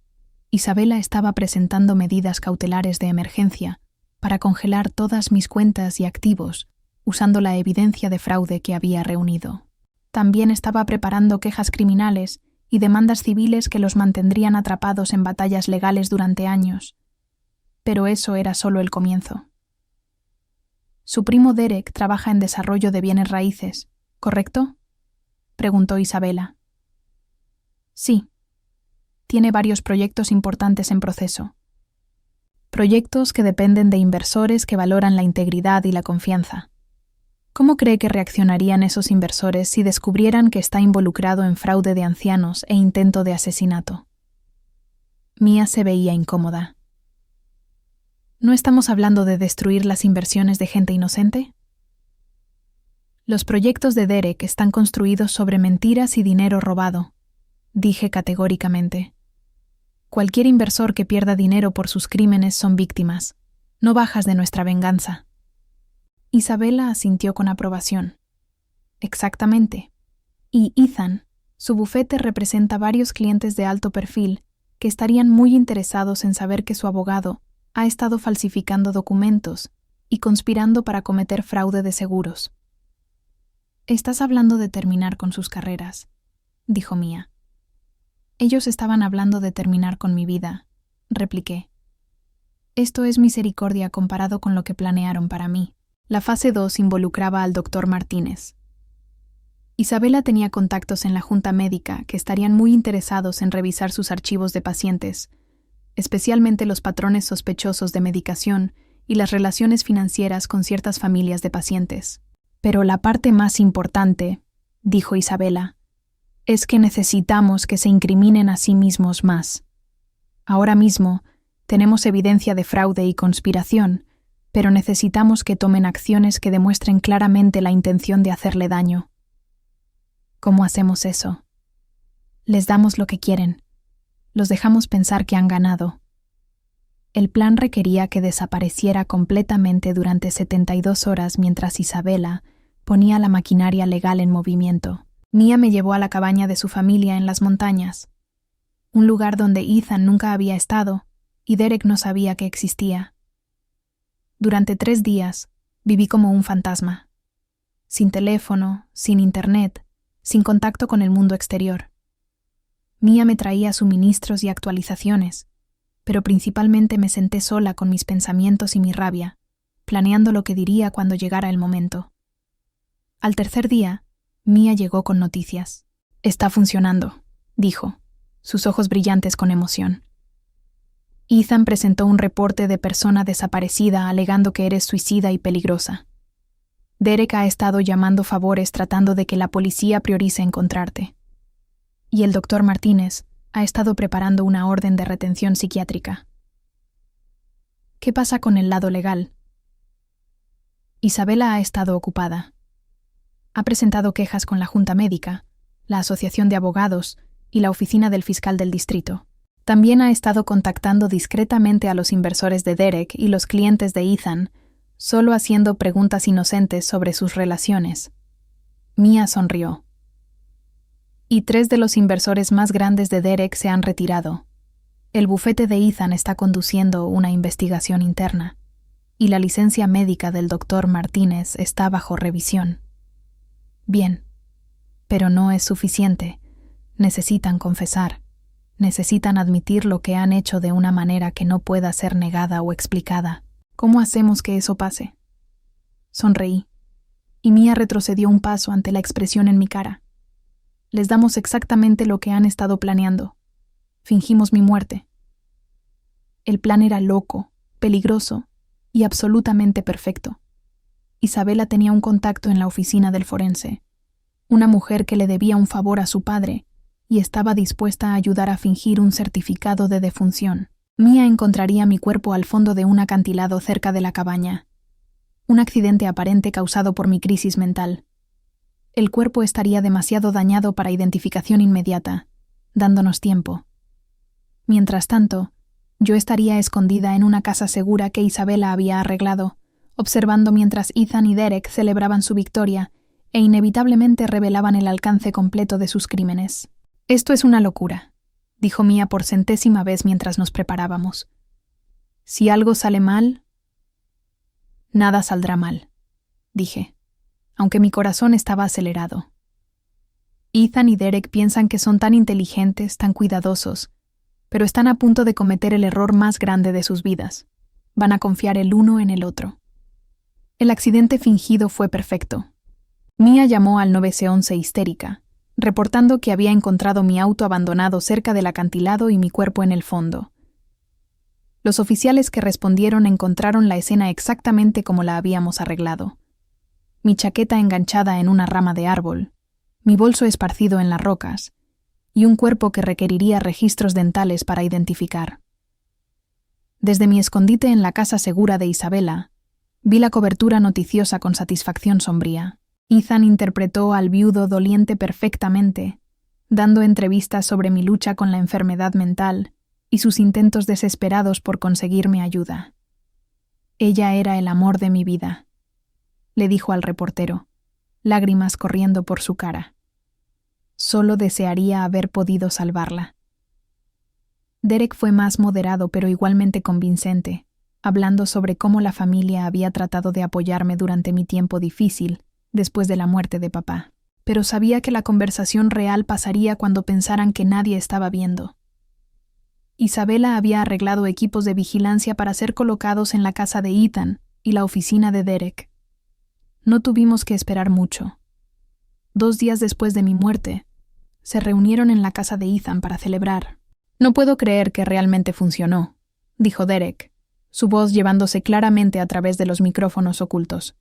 Isabela estaba presentando medidas cautelares de emergencia para congelar todas mis cuentas y activos usando la evidencia de fraude que había reunido. También estaba preparando quejas criminales y demandas civiles que los mantendrían atrapados en batallas legales durante años. Pero eso era solo el comienzo. Su primo Derek trabaja en desarrollo de bienes raíces, ¿correcto?, preguntó Isabela. Sí. Tiene varios proyectos importantes en proceso. Proyectos que dependen de inversores que valoran la integridad y la confianza. ¿Cómo cree que reaccionarían esos inversores si descubrieran que está involucrado en fraude de ancianos e intento de asesinato? Mia se veía incómoda. ¿No estamos hablando de destruir las inversiones de gente inocente? Los proyectos de Derek están construidos sobre mentiras y dinero robado, dije categóricamente. Cualquier inversor que pierda dinero por sus crímenes son víctimas, no bajas de nuestra venganza. Isabela asintió con aprobación. Exactamente. Y Ethan, su bufete representa varios clientes de alto perfil que estarían muy interesados en saber que su abogado ha estado falsificando documentos y conspirando para cometer fraude de seguros. Estás hablando de terminar con sus carreras, dijo Mia. Ellos estaban hablando de terminar con mi vida, repliqué. Esto es misericordia comparado con lo que planearon para mí. La fase 2 involucraba al Dr. Martínez. Isabela tenía contactos en la junta médica que estarían muy interesados en revisar sus archivos de pacientes, especialmente los patrones sospechosos de medicación y las relaciones financieras con ciertas familias de pacientes. Pero la parte más importante, dijo Isabela, es que necesitamos que se incriminen a sí mismos más. Ahora mismo tenemos evidencia de fraude y conspiración, pero necesitamos que tomen acciones que demuestren claramente la intención de hacerle daño. ¿Cómo hacemos eso? Les damos lo que quieren. Los dejamos pensar que han ganado. El plan requería que desapareciera completamente durante 72 horas mientras Isabela ponía la maquinaria legal en movimiento. Mia me llevó a la cabaña de su familia en las montañas, un lugar donde Ethan nunca había estado y Derek no sabía que existía. Durante 3 días viví como un fantasma, sin teléfono, sin internet, sin contacto con el mundo exterior. Mia me traía suministros y actualizaciones, pero principalmente me senté sola con mis pensamientos y mi rabia, planeando lo que diría cuando llegara el momento. Al tercer día, Mia llegó con noticias. «Está funcionando», dijo, sus ojos brillantes con emoción. Ethan presentó un reporte de persona desaparecida alegando que eres suicida y peligrosa. Derek ha estado llamando favores tratando de que la policía priorice encontrarte. Y el doctor Martínez ha estado preparando una orden de retención psiquiátrica. ¿Qué pasa con el lado legal? Isabela ha estado ocupada. Ha presentado quejas con la Junta Médica, la Asociación de Abogados y la Oficina del Fiscal del Distrito. También ha estado contactando discretamente a los inversores de Derek y los clientes de Ethan, solo haciendo preguntas inocentes sobre sus relaciones. Mia sonrió. Y 3 de los inversores más grandes de Derek se han retirado. El bufete de Ethan está conduciendo una investigación interna, y la licencia médica del doctor Martínez está bajo revisión. Bien, pero no es suficiente. Necesitan confesar. Necesitan admitir lo que han hecho de una manera que no pueda ser negada o explicada. ¿Cómo hacemos que eso pase? Sonreí, y Mia retrocedió un paso ante la expresión en mi cara. Les damos exactamente lo que han estado planeando. Fingimos mi muerte. El plan era loco, peligroso y absolutamente perfecto. Isabela tenía un contacto en la oficina del forense, una mujer que le debía un favor a su padre y estaba dispuesta a ayudar a fingir un certificado de defunción. Mia encontraría mi cuerpo al fondo de un acantilado cerca de la cabaña. Un accidente aparente causado por mi crisis mental. El cuerpo estaría demasiado dañado para identificación inmediata, dándonos tiempo. Mientras tanto, yo estaría escondida en una casa segura que Isabela había arreglado, observando mientras Ethan y Derek celebraban su victoria e inevitablemente revelaban el alcance completo de sus crímenes. «Esto es una locura», dijo Mia por 100ª vez mientras nos preparábamos. «Si algo sale mal, nada saldrá mal», dije, aunque mi corazón estaba acelerado. Ethan y Derek piensan que son tan inteligentes, tan cuidadosos, pero están a punto de cometer el error más grande de sus vidas. Van a confiar el uno en el otro. El accidente fingido fue perfecto. Mia llamó al 911 histérica, reportando que había encontrado mi auto abandonado cerca del acantilado y mi cuerpo en el fondo. Los oficiales que respondieron encontraron la escena exactamente como la habíamos arreglado. Mi chaqueta enganchada en una rama de árbol, mi bolso esparcido en las rocas, y un cuerpo que requeriría registros dentales para identificar. Desde mi escondite en la casa segura de Isabela, vi la cobertura noticiosa con satisfacción sombría. Ethan interpretó al viudo doliente perfectamente, dando entrevistas sobre mi lucha con la enfermedad mental y sus intentos desesperados por conseguirme ayuda. Ella era el amor de mi vida, le dijo al reportero, lágrimas corriendo por su cara. Solo desearía haber podido salvarla. Derek fue más moderado pero igualmente convincente, hablando sobre cómo la familia había tratado de apoyarme durante mi tiempo difícil después de la muerte de papá. Pero sabía que la conversación real pasaría cuando pensaran que nadie estaba viendo. Isabela había arreglado equipos de vigilancia para ser colocados en la casa de Ethan y la oficina de Derek. No tuvimos que esperar mucho. 2 días después de mi muerte, se reunieron en la casa de Ethan para celebrar. «No puedo creer que realmente funcionó», dijo Derek, su voz llevándose claramente a través de los micrófonos ocultos.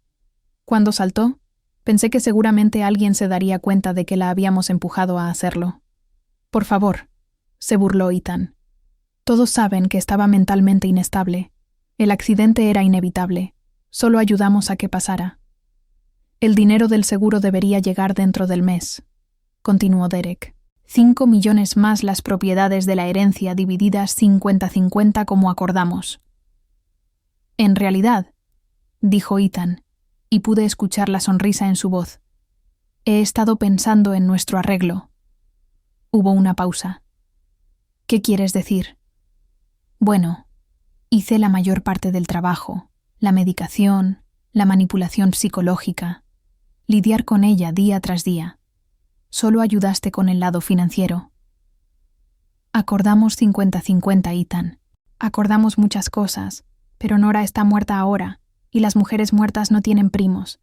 Cuando saltó, pensé que seguramente alguien se daría cuenta de que la habíamos empujado a hacerlo. «Por favor», se burló Ethan. «Todos saben que estaba mentalmente inestable. El accidente era inevitable. Solo ayudamos a que pasara. El dinero del seguro debería llegar dentro del mes, continuó Derek. 5 millones más las propiedades de la herencia divididas 50-50 como acordamos. En realidad, dijo Ethan, y pude escuchar la sonrisa en su voz. He estado pensando en nuestro arreglo. Hubo una pausa. ¿Qué quieres decir? Bueno, hice la mayor parte del trabajo, la medicación, la manipulación psicológica, lidiar con ella día tras día. Solo ayudaste con el lado financiero. Acordamos 50-50, Ethan. Acordamos muchas cosas, pero Nora está muerta ahora, y las mujeres muertas no tienen primos.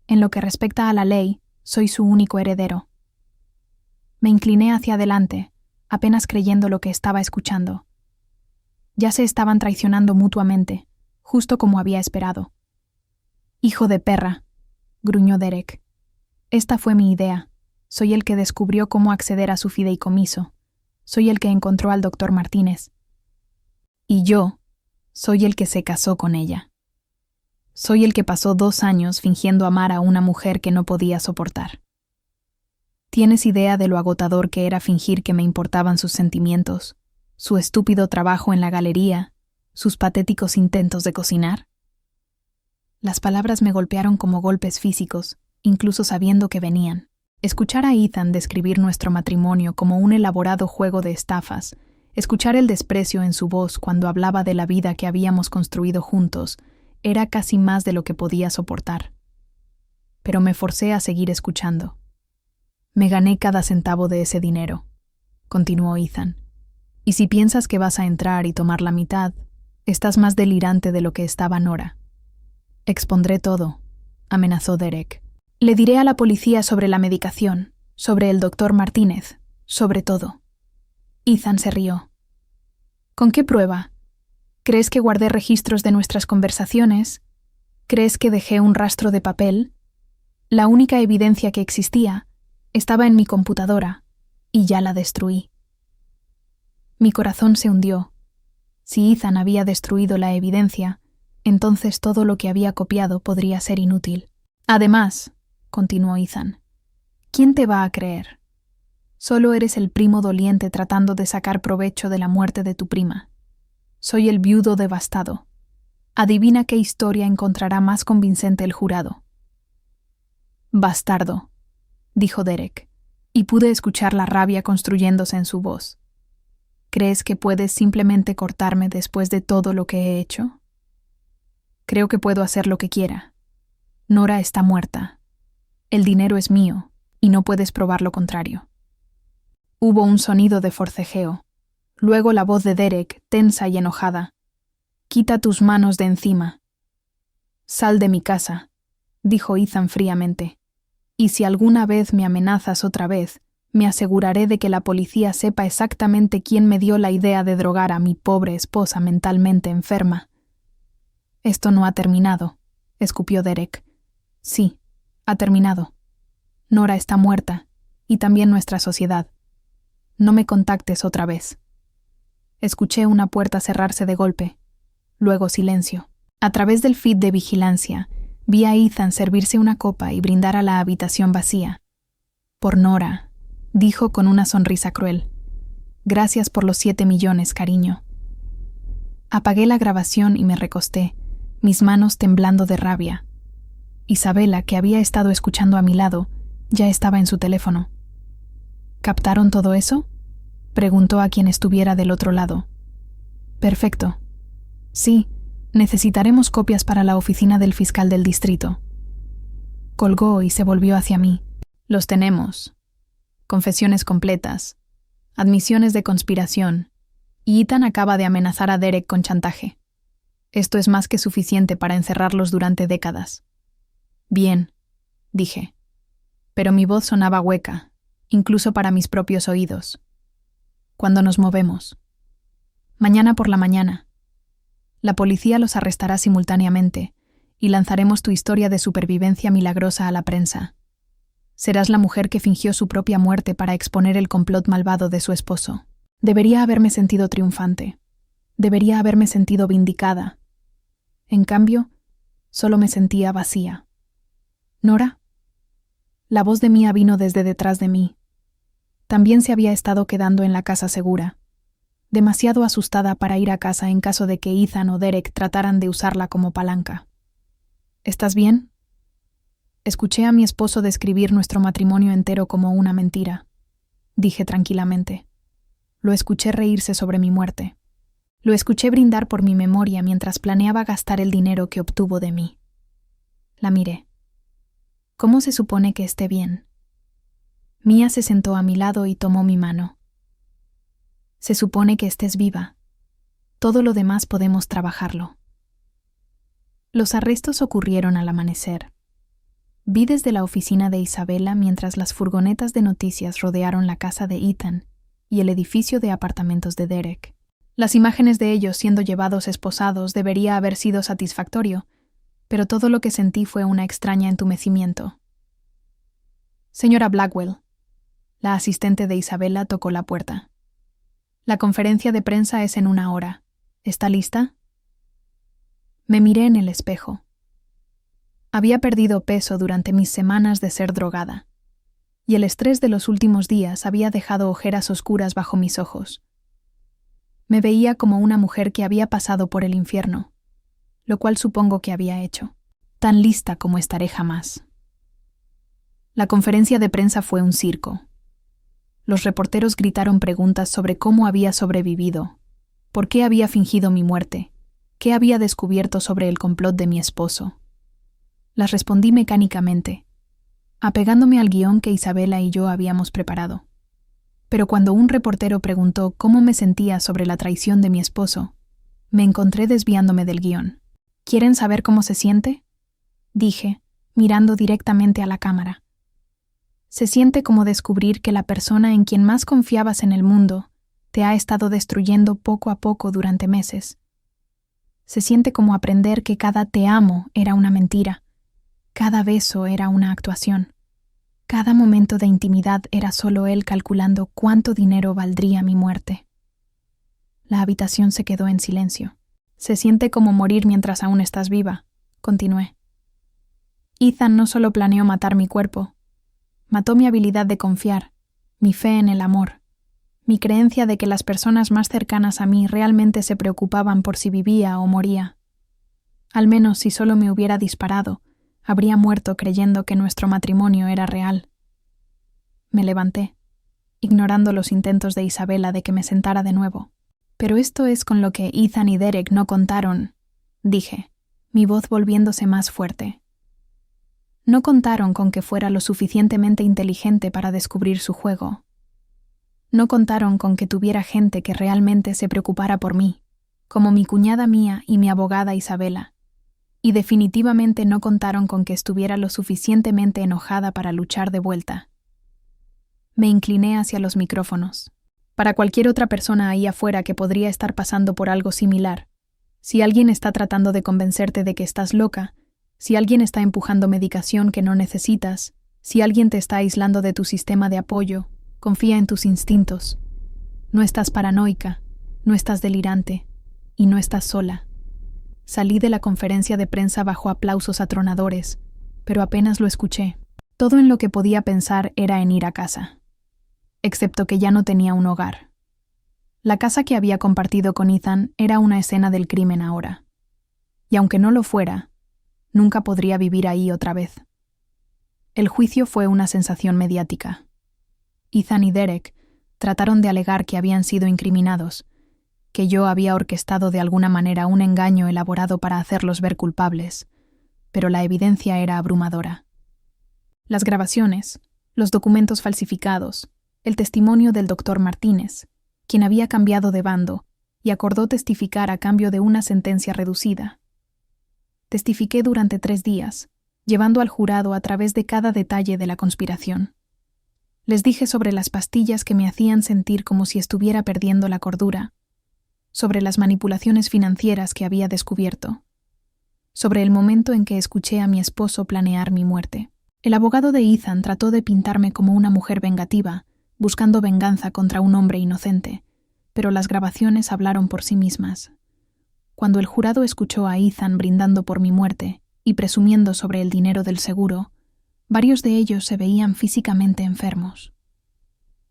En lo que respecta a la ley, soy su único heredero. Me incliné hacia adelante, apenas creyendo lo que estaba escuchando. Ya se estaban traicionando mutuamente, justo como había esperado. «Hijo de perra», gruñó Derek. «Esta fue mi idea. Soy el que descubrió cómo acceder a su fideicomiso. Soy el que encontró al doctor Martínez. Y yo soy el que se casó con ella. Soy el que pasó 2 años fingiendo amar a una mujer que no podía soportar. ¿Tienes idea de lo agotador que era fingir que me importaban sus sentimientos, su estúpido trabajo en la galería, sus patéticos intentos de cocinar?» Las palabras me golpearon como golpes físicos, incluso sabiendo que venían. Escuchar a Ethan describir nuestro matrimonio como un elaborado juego de estafas, escuchar el desprecio en su voz cuando hablaba de la vida que habíamos construido juntos, era casi más de lo que podía soportar. Pero me forcé a seguir escuchando. «Me gané cada centavo de ese dinero», continuó Ethan. «Y si piensas que vas a entrar y tomar la mitad, estás más delirante de lo que estaba Nora». «Expondré todo», amenazó Derek. «Le diré a la policía sobre la medicación, sobre el doctor Martínez, sobre todo». Ethan se rió. «¿Con qué prueba? ¿Crees que guardé registros de nuestras conversaciones? ¿Crees que dejé un rastro de papel? La única evidencia que existía estaba en mi computadora, y ya la destruí». Mi corazón se hundió. Si Ethan había destruido la evidencia, entonces todo lo que había copiado podría ser inútil. «Además», continuó Ethan, «¿quién te va a creer? Solo eres el primo doliente tratando de sacar provecho de la muerte de tu prima. Soy el viudo devastado. Adivina qué historia encontrará más convincente el jurado». «Bastardo», dijo Derek, y pude escuchar la rabia construyéndose en su voz. «¿Crees que puedes simplemente cortarme después de todo lo que he hecho? Creo que puedo hacer lo que quiera. Nora está muerta. El dinero es mío, y no puedes probar lo contrario». Hubo un sonido de forcejeo. Luego la voz de Derek, tensa y enojada. «Quita tus manos de encima». «Sal de mi casa», dijo Ethan fríamente. «Y si alguna vez me amenazas otra vez, me aseguraré de que la policía sepa exactamente quién me dio la idea de drogar a mi pobre esposa mentalmente enferma». «Esto no ha terminado», escupió Derek. «Sí, ha terminado. Nora está muerta, y también nuestra sociedad. No me contactes otra vez». Escuché una puerta cerrarse de golpe. Luego silencio. A través del feed de vigilancia, vi a Ethan servirse una copa y brindar a la habitación vacía. «Por Nora», dijo con una sonrisa cruel. «Gracias por los 7 millones, cariño». Apagué la grabación y me recosté, mis manos temblando de rabia. Isabela, que había estado escuchando a mi lado, ya estaba en su teléfono. «¿Captaron todo eso?», preguntó a quien estuviera del otro lado. «Perfecto. Sí, necesitaremos copias para la oficina del fiscal del distrito». Colgó y se volvió hacia mí. «Los tenemos. Confesiones completas, admisiones de conspiración, y Ethan acaba de amenazar a Derek con chantaje. Esto es más que suficiente para encerrarlos durante décadas». «Bien», dije. Pero mi voz sonaba hueca, incluso para mis propios oídos. «¿Cuándo nos movemos?» «Mañana por la mañana. La policía los arrestará simultáneamente y lanzaremos tu historia de supervivencia milagrosa a la prensa. Serás la mujer que fingió su propia muerte para exponer el complot malvado de su esposo». Debería haberme sentido triunfante. Debería haberme sentido vindicada. En cambio, Solo me sentía vacía. ¿Nora? La voz de Mia vino desde detrás de mí. También se había estado quedando en la casa segura, demasiado asustada para ir a casa en caso de que Ethan o Derek trataran de usarla como palanca. ¿Estás bien? Escuché a mi esposo describir nuestro matrimonio entero como una mentira, dije tranquilamente. Lo escuché reírse sobre mi muerte. Lo escuché brindar por mi memoria mientras planeaba gastar el dinero que obtuvo de mí. La miré. ¿Cómo se supone que esté bien? Mia se sentó a mi lado y tomó mi mano. Se supone que estés viva. Todo lo demás podemos trabajarlo. Los arrestos ocurrieron al amanecer. Vi desde la oficina de Isabela mientras las furgonetas de noticias rodearon la casa de Ethan y el edificio de apartamentos de Derek. Las imágenes de ellos siendo llevados esposados debería haber sido satisfactorio, pero todo lo que sentí fue una extraña entumecimiento. Señora Blackwell. La asistente de Isabela tocó la puerta. La conferencia de prensa es en 1 hora. ¿Está lista? Me miré en el espejo. Había perdido peso durante mis semanas de ser drogada, y el estrés de los últimos días había dejado ojeras oscuras bajo mis ojos. Me veía como una mujer que había pasado por el infierno, lo cual supongo que había hecho. Tan lista como estaré jamás. La conferencia de prensa fue un circo. Los reporteros gritaron preguntas sobre cómo había sobrevivido, por qué había fingido mi muerte, qué había descubierto sobre el complot de mi esposo. Las respondí mecánicamente, apegándome al guión que Isabela y yo habíamos preparado. Pero cuando un reportero preguntó cómo me sentía sobre la traición de mi esposo, me encontré desviándome del guión. ¿Quieren saber cómo se siente? Dije, mirando directamente a la cámara. Se siente como descubrir que la persona en quien más confiabas en el mundo te ha estado destruyendo poco a poco durante meses. Se siente como aprender que cada te amo era una mentira, cada beso era una actuación. Cada momento de intimidad era solo él calculando cuánto dinero valdría mi muerte. La habitación se quedó en silencio. Se siente como morir mientras aún estás viva, continué. Ethan no solo planeó matar mi cuerpo, mató mi habilidad de confiar, mi fe en el amor, mi creencia de que las personas más cercanas a mí realmente se preocupaban por si vivía o moría. Al menos si solo me hubiera disparado, habría muerto creyendo que nuestro matrimonio era real. Me levanté, ignorando los intentos de Isabela de que me sentara de nuevo. Pero esto es con lo que Ethan y Derek no contaron, dije, mi voz volviéndose más fuerte. No contaron con que fuera lo suficientemente inteligente para descubrir su juego. No contaron con que tuviera gente que realmente se preocupara por mí, como mi cuñada Mia y mi abogada Isabela. Y definitivamente no contaron con que estuviera lo suficientemente enojada para luchar de vuelta. Me incliné hacia los micrófonos. Para cualquier otra persona ahí afuera que podría estar pasando por algo similar, si alguien está tratando de convencerte de que estás loca, si alguien está empujando medicación que no necesitas, si alguien te está aislando de tu sistema de apoyo, confía en tus instintos. No estás paranoica, no estás delirante, y no estás sola. Salí de la conferencia de prensa bajo aplausos atronadores, pero apenas lo escuché. Todo en lo que podía pensar era en ir a casa. Excepto que ya no tenía un hogar. La casa que había compartido con Ethan era una escena del crimen ahora. Y aunque no lo fuera, nunca podría vivir ahí otra vez. El juicio fue una sensación mediática. Ethan y Derek trataron de alegar que habían sido incriminados, que yo había orquestado de alguna manera un engaño elaborado para hacerlos ver culpables, pero la evidencia era abrumadora. Las grabaciones, los documentos falsificados, el testimonio del doctor Martínez, quien había cambiado de bando y acordó testificar a cambio de una sentencia reducida. Testifiqué durante 3 días, llevando al jurado a través de cada detalle de la conspiración. Les dije sobre las pastillas que me hacían sentir como si estuviera perdiendo la cordura, sobre las manipulaciones financieras que había descubierto, sobre el momento en que escuché a mi esposo planear mi muerte. El abogado de Ethan trató de pintarme como una mujer vengativa, buscando venganza contra un hombre inocente, pero las grabaciones hablaron por sí mismas. Cuando el jurado escuchó a Ethan brindando por mi muerte, y presumiendo sobre el dinero del seguro, varios de ellos se veían físicamente enfermos.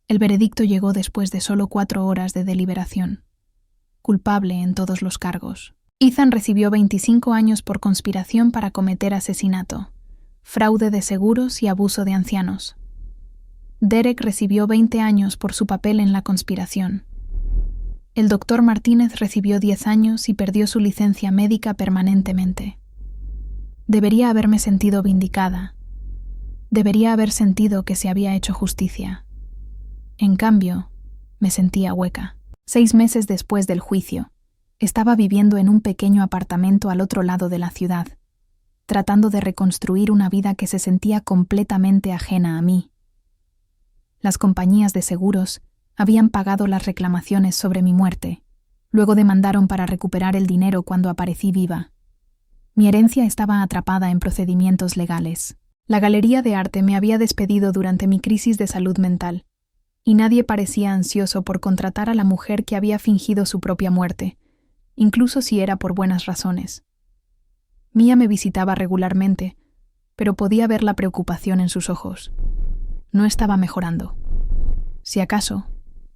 El veredicto llegó después de solo 4 horas de deliberación. Culpable en todos los cargos. Ethan recibió 25 años por conspiración para cometer asesinato, fraude de seguros y abuso de ancianos. Derek recibió 20 años por su papel en la conspiración. El doctor Martínez recibió 10 años y perdió su licencia médica permanentemente. Debería haberme sentido vindicada. Debería haber sentido que se había hecho justicia. En cambio, me sentía hueca. 6 meses después del juicio, estaba viviendo en un pequeño apartamento al otro lado de la ciudad, tratando de reconstruir una vida que se sentía completamente ajena a mí. Las compañías de seguros habían pagado las reclamaciones sobre mi muerte. Luego demandaron para recuperar el dinero cuando aparecí viva. Mi herencia estaba atrapada en procedimientos legales. La galería de arte me había despedido durante mi crisis de salud mental, y nadie parecía ansioso por contratar a la mujer que había fingido su propia muerte, incluso si era por buenas razones. Mia me visitaba regularmente, pero podía ver la preocupación en sus ojos. No estaba mejorando. Si acaso,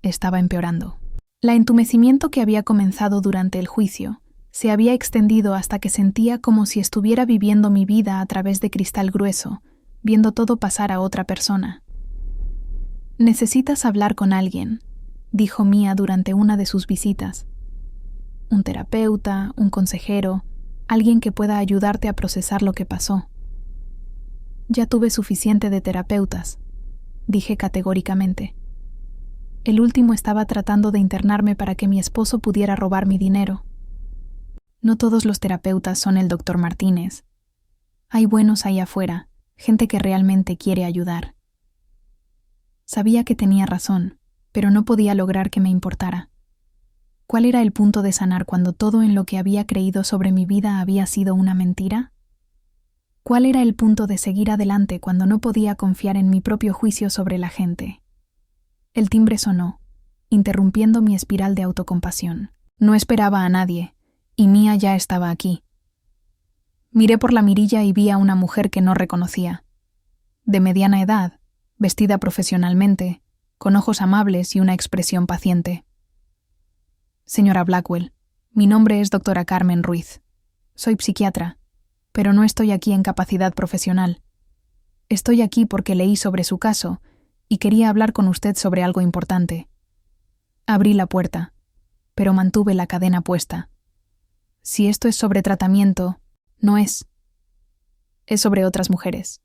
estaba empeorando. El entumecimiento que había comenzado durante el juicio se había extendido hasta que sentía como si estuviera viviendo mi vida a través de cristal grueso, viendo todo pasar a otra persona. «Necesitas hablar con alguien», dijo Mia durante una de sus visitas. «Un terapeuta, un consejero, alguien que pueda ayudarte a procesar lo que pasó». «Ya tuve suficiente de terapeutas», dije categóricamente. El último estaba tratando de internarme para que mi esposo pudiera robar mi dinero. No todos los terapeutas son el doctor Martínez. Hay buenos ahí afuera, gente que realmente quiere ayudar. Sabía que tenía razón, pero no podía lograr que me importara. ¿Cuál era el punto de sanar cuando todo en lo que había creído sobre mi vida había sido una mentira? ¿Cuál era el punto de seguir adelante cuando no podía confiar en mi propio juicio sobre la gente? El timbre sonó, interrumpiendo mi espiral de autocompasión. No esperaba a nadie, y Mia ya estaba aquí. Miré por la mirilla y vi a una mujer que no reconocía. De mediana edad, vestida profesionalmente, con ojos amables y una expresión paciente. «Señora Blackwell, mi nombre es doctora Carmen Ruiz. Soy psiquiatra, pero no estoy aquí en capacidad profesional. Estoy aquí porque leí sobre su caso y quería hablar con usted sobre algo importante». Abrí la puerta, pero mantuve la cadena puesta. Si esto es sobre tratamiento, no es. Es sobre otras mujeres.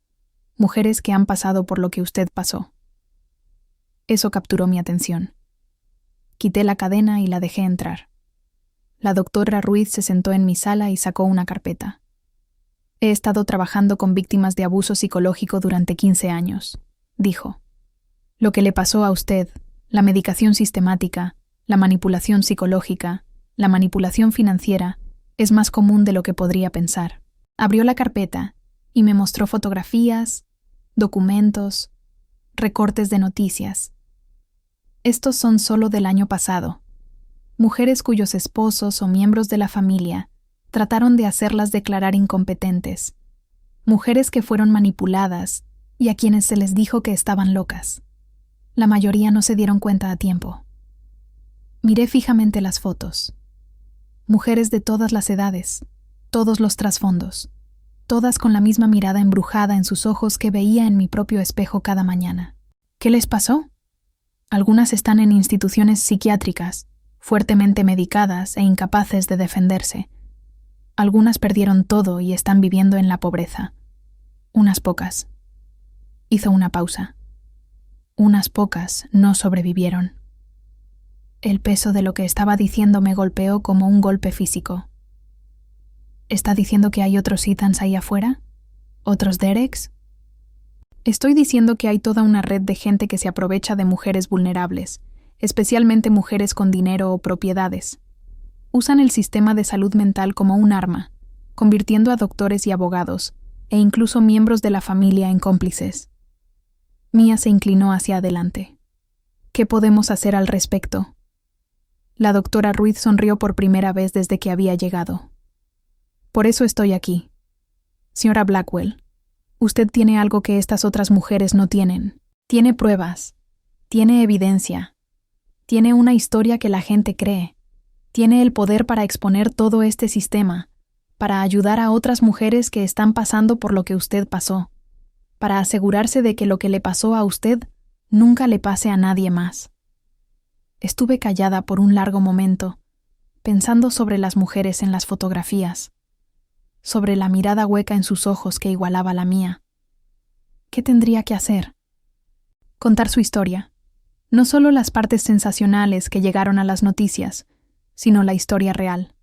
Mujeres que han pasado por lo que usted pasó. Eso capturó mi atención. Quité la cadena y la dejé entrar. La doctora Ruiz se sentó en mi sala y sacó una carpeta. «He estado trabajando con víctimas de abuso psicológico durante 15 años», dijo. «Lo que le pasó a usted, la medicación sistemática, la manipulación psicológica, la manipulación financiera, es más común de lo que podría pensar». Abrió la carpeta y me mostró fotografías, documentos, recortes de noticias. Estos son solo del año pasado. Mujeres cuyos esposos o miembros de la familia trataron de hacerlas declarar incompetentes. Mujeres que fueron manipuladas y a quienes se les dijo que estaban locas. La mayoría no se dieron cuenta a tiempo. Miré fijamente las fotos. Mujeres de todas las edades, todos los trasfondos, todas con la misma mirada embrujada en sus ojos que veía en mi propio espejo cada mañana. ¿Qué les pasó? Algunas están en instituciones psiquiátricas, fuertemente medicadas e incapaces de defenderse. Algunas perdieron todo y están viviendo en la pobreza. Unas pocas. Hizo una pausa. Unas pocas no sobrevivieron. El peso de lo que estaba diciendo me golpeó como un golpe físico. ¿Está diciendo que hay otros Ethans ahí afuera? ¿Otros Dereks? Estoy diciendo que hay toda una red de gente que se aprovecha de mujeres vulnerables, especialmente mujeres con dinero o propiedades. Usan el sistema de salud mental como un arma, convirtiendo a doctores y abogados, e incluso miembros de la familia en cómplices. Mia se inclinó hacia adelante. ¿Qué podemos hacer al respecto? La doctora Ruiz sonrió por primera vez desde que había llegado. Por eso estoy aquí. Señora Blackwell, usted tiene algo que estas otras mujeres no tienen. Tiene pruebas, tiene evidencia, tiene una historia que la gente cree, tiene el poder para exponer todo este sistema, para ayudar a otras mujeres que están pasando por lo que usted pasó, para asegurarse de que lo que le pasó a usted nunca le pase a nadie más. Estuve callada por un largo momento, pensando sobre las mujeres en las fotografías, sobre la mirada hueca en sus ojos que igualaba la mía. ¿Qué tendría que hacer? Contar su historia, no solo las partes sensacionales que llegaron a las noticias, sino la historia real.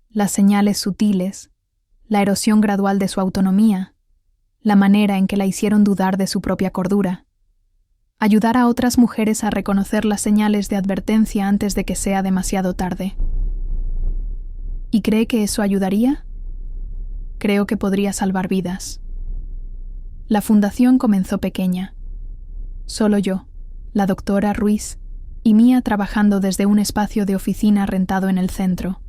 Las señales sutiles, la erosión gradual de su autonomía, la manera en que la hicieron dudar de su propia cordura. Ayudar a otras mujeres a reconocer las señales de advertencia antes de que sea demasiado tarde. ¿Y cree que eso ayudaría? Creo que podría salvar vidas. La fundación comenzó pequeña. Solo yo, la doctora Ruiz y Mía trabajando desde un espacio de oficina rentado en el centro.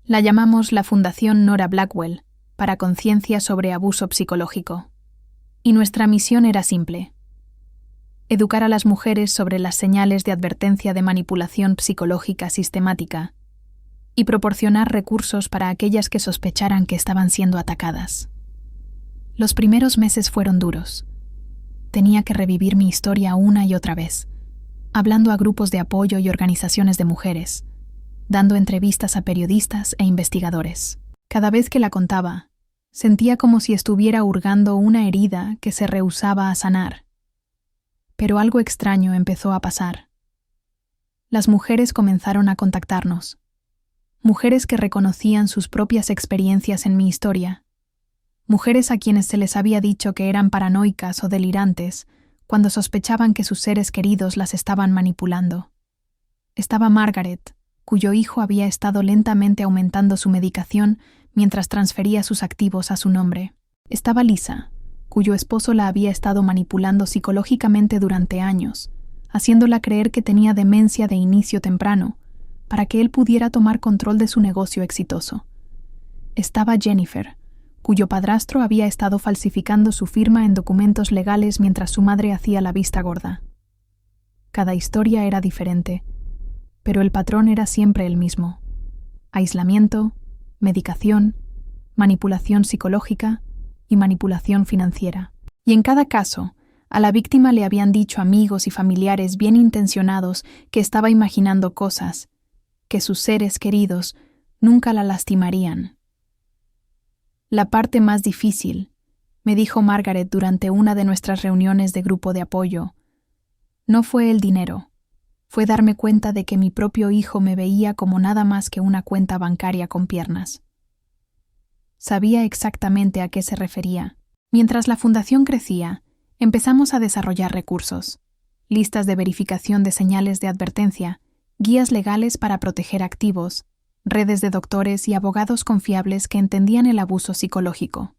La llamamos la Fundación Nora Blackwell, para conciencia sobre abuso psicológico. Y nuestra misión era simple: educar a las mujeres sobre las señales de advertencia de manipulación psicológica sistemática y proporcionar recursos para aquellas que sospecharan que estaban siendo atacadas. Los primeros meses fueron duros. Tenía que revivir mi historia una y otra vez, hablando a grupos de apoyo y organizaciones de mujeres, dando entrevistas a periodistas e investigadores. Cada vez que la contaba, sentía como si estuviera hurgando una herida que se rehusaba a sanar. Pero algo extraño empezó a pasar. Las mujeres comenzaron a contactarnos. Mujeres que reconocían sus propias experiencias en mi historia. Mujeres a quienes se les había dicho que eran paranoicas o delirantes cuando sospechaban que sus seres queridos las estaban manipulando. Estaba Margaret, cuyo hijo había estado lentamente aumentando su medicación mientras transfería sus activos a su nombre. Estaba Lisa, cuyo esposo la había estado manipulando psicológicamente durante años, haciéndola creer que tenía demencia de inicio temprano, para que él pudiera tomar control de su negocio exitoso. Estaba Jennifer, cuyo padrastro había estado falsificando su firma en documentos legales mientras su madre hacía la vista gorda. Cada historia era diferente, pero el patrón era siempre el mismo: aislamiento, medicación, manipulación psicológica y manipulación financiera. Y en cada caso, a la víctima le habían dicho amigos y familiares bien intencionados que estaba imaginando cosas, que sus seres queridos nunca la lastimarían. La parte más difícil, me dijo Margaret durante una de nuestras reuniones de grupo de apoyo, no fue el dinero, fue darme cuenta de que mi propio hijo me veía como nada más que una cuenta bancaria con piernas. Sabía exactamente a qué se refería. Mientras la fundación crecía, empezamos a desarrollar recursos, listas de verificación de señales de advertencia, guías legales para proteger activos, redes de doctores y abogados confiables que entendían el abuso psicológico.